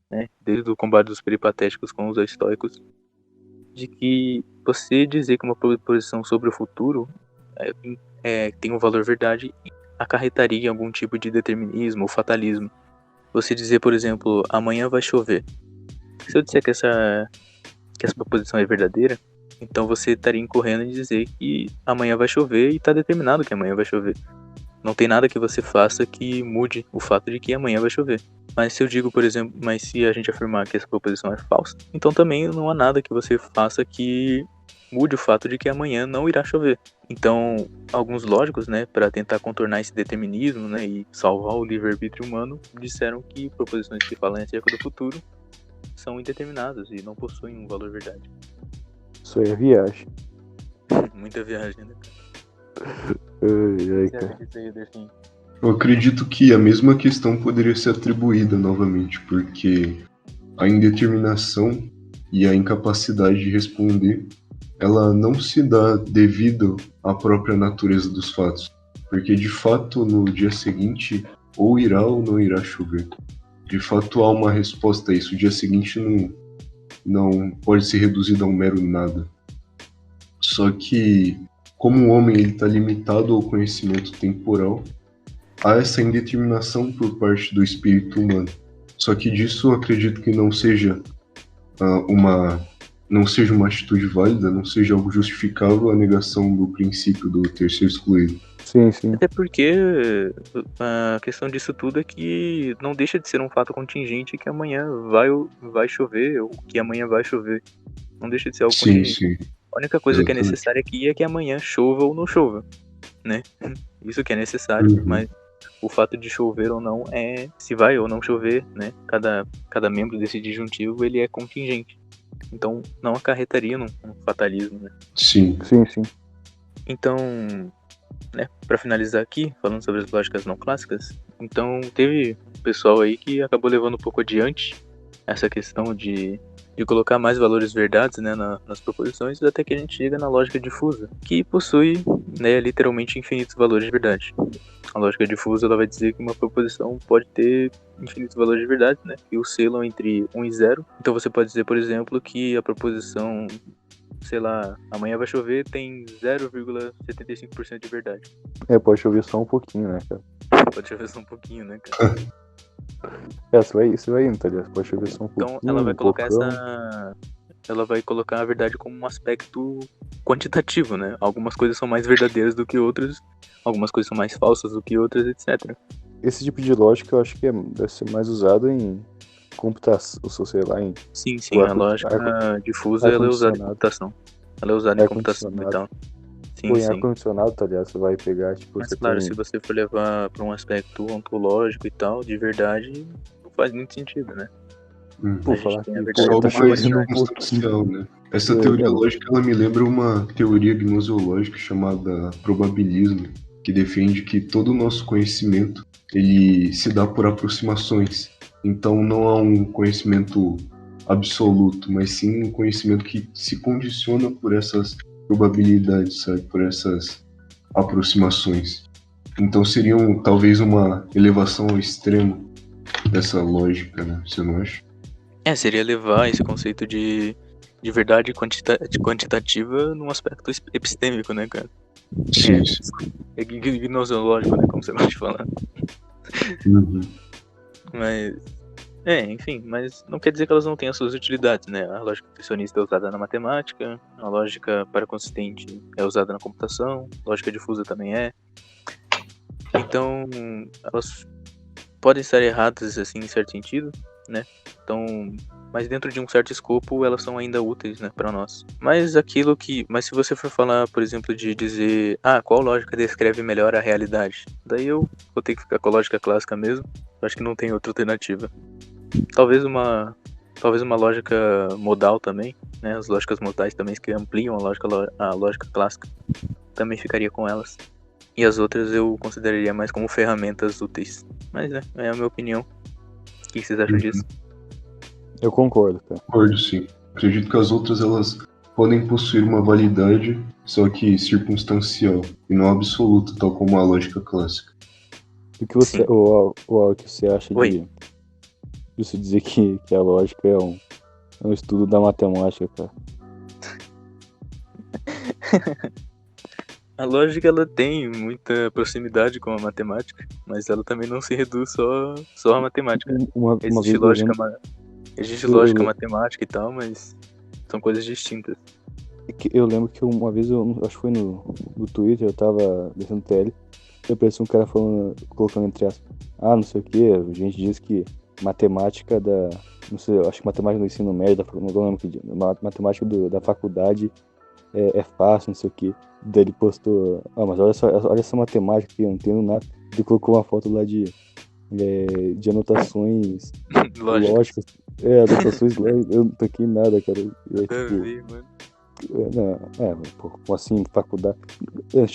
né? Desde o combate dos peripatéticos com os estoicos, de que você dizer que uma proposição sobre o futuro tem um valor verdade acarretaria algum tipo de determinismo ou fatalismo. Você dizer, por exemplo, amanhã vai chover. Se eu disser que essa proposição é verdadeira, então você estaria incorrendo em dizer que amanhã vai chover e está determinado que amanhã vai chover. Não tem nada que você faça que mude o fato de que amanhã vai chover. Mas se eu digo, por exemplo, se a gente afirmar que essa proposição é falsa, então também não há nada que você faça que mude o fato de que amanhã não irá chover. Então, alguns lógicos, né, para tentar contornar esse determinismo, né, e salvar o livre-arbítrio humano, disseram que proposições que falam acerca do futuro são indeterminadas e não possuem um valor verdade. Isso aí é viagem. Muita viagem, né? Cara. Eu acredito que a mesma questão poderia ser atribuída novamente, porque a indeterminação e a incapacidade de responder, ela não se dá devido à própria natureza dos fatos, porque de fato no dia seguinte ou irá ou não irá chover. De fato há uma resposta a isso. O dia seguinte não pode ser reduzido a um mero nada. Só que, como o homem está limitado ao conhecimento temporal, há essa indeterminação por parte do espírito humano. Só que disso eu acredito que não seja uma atitude válida, não seja algo justificável a negação do princípio do ter sido excluído. Sim, sim. Até porque a questão disso tudo é que não deixa de ser um fato contingente que amanhã vai chover ou que amanhã vai chover. Não deixa de ser algo contingente. Sim. A única coisa Exatamente. que é necessária aqui é que amanhã chova ou não chova, né? Isso que é necessário, mas o fato de chover ou não é se vai ou não chover, né? Cada membro desse disjuntivo ele é contingente. Então não acarretaria num fatalismo, né? Sim. Então, né, para finalizar aqui, falando sobre as lógicas não clássicas, então teve pessoal aí que acabou levando um pouco adiante essa questão de colocar mais valores verdades, né, nas proposições, até que a gente chega na lógica difusa, que possui, né, literalmente infinitos valores de verdade. A lógica difusa ela vai dizer que uma proposição pode ter infinitos valores de verdade, né, que oscilam entre 1 e 0. Então você pode dizer, por exemplo, que a proposição, sei lá, amanhã vai chover tem 0,75% de verdade. Pode chover só um pouquinho, né, cara? Pode chover só um pouquinho, né, cara? Isso vai indo, tá ligado? Pode chover só um pouquinho. Então ela vai colocar ela vai colocar a verdade como um aspecto quantitativo, né? Algumas coisas são mais verdadeiras do que outras, algumas coisas são mais falsas do que outras, etc. Esse tipo de lógica eu acho que deve ser mais usado em computação, ou sei lá, em... Sim, a lógica difusa ela é usada em computação. Ela é usada em computação e tal. Em ar-condicionado, tá ligado? Você vai pegar, tipo... Mas claro, se você for levar pra um aspecto ontológico e tal, de verdade, não faz muito sentido, né? Por falar que só tá chovendo um pouquinho, né? Essa teoria lógica, ela me lembra uma teoria gnoseológica chamada probabilismo, que defende que todo o nosso conhecimento, ele se dá por aproximações. Então não há um conhecimento absoluto, mas sim um conhecimento que se condiciona por essas probabilidades, sabe? Por essas aproximações. Então seria talvez uma elevação ao extremo dessa lógica, né? Você não acha? Seria levar esse conceito de verdade quantitativa num aspecto epistêmico, né, cara? Sim. É gnoseológico, né, como você gosta de falar. Uhum. Mas, enfim, mas não quer dizer que elas não tenham suas utilidades, né? A lógica intuicionista é usada na matemática, a lógica paraconsistente é usada na computação, a lógica difusa também é. Então, elas podem estar erradas, assim, em certo sentido, né? Então, mas dentro de um certo escopo, elas são ainda úteis, né, para nós. Mas se você for falar, por exemplo, de dizer, qual lógica descreve melhor a realidade? Daí eu vou ter que ficar com a lógica clássica mesmo. Eu acho que não tem outra alternativa. Talvez uma lógica modal também, né? As lógicas modais também que ampliam a lógica clássica. Também ficaria com elas. E as outras eu consideraria mais como ferramentas úteis. Mas, né, é a minha opinião. O que vocês acham disso? Eu concordo, cara. Concordo, sim. Acredito que as outras, elas podem possuir uma validade, só que circunstancial, e não absoluta, tal como a lógica clássica. O que você, o que você acha de você dizer que a lógica é um estudo da matemática, cara? A lógica, ela tem muita proximidade com a matemática, mas ela também não se reduz só à matemática. Existe lógica matemática e tal, mas são coisas distintas. Eu lembro que uma vez, acho que foi no Twitter, eu tava descendo TL, e apareceu um cara colocando entre aspas, não sei o que, a gente diz que matemática não sei, acho que matemática do ensino médio, não lembro que dia, matemática da faculdade é fácil, não sei o que. Daí ele postou, mas olha essa matemática aqui, eu não entendo nada. Ele colocou uma foto lá de anotações lógicas. Anotações lógicas, eu não toquei nada, cara. Como assim, faculdade?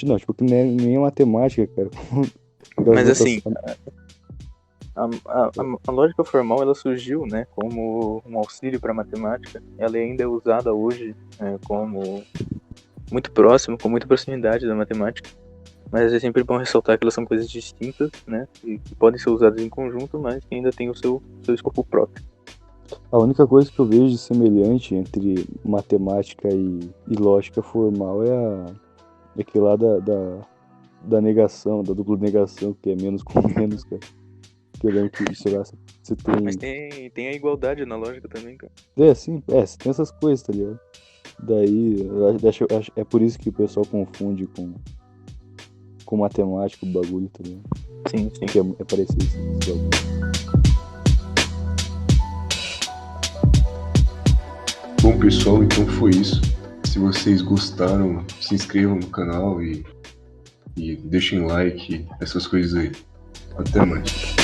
Não, tipo, que nem é matemática, cara. Mas assim, a lógica formal, ela surgiu, né, como um auxílio para matemática. Ela ainda é usada hoje como muito próximo, com muita proximidade da matemática. Mas é sempre bom ressaltar que elas são coisas distintas, né, e que podem ser usadas em conjunto, mas que ainda tem o seu escopo próprio. A única coisa que eu vejo de semelhante entre matemática e lógica formal é aquele lá da negação, da dupla negação, que é menos com menos, cara. Que eu lembro que, sei lá, você tem... Mas tem a igualdade na lógica também, cara. Sim, você tem essas coisas, tá ligado? Daí, é por isso que o pessoal confunde com matemática o bagulho, tá ligado? Sim. Porque é parecido esse bagulho. Bom, pessoal, então foi isso. Se vocês gostaram, se inscrevam no canal e deixem like, essas coisas aí. Até mais.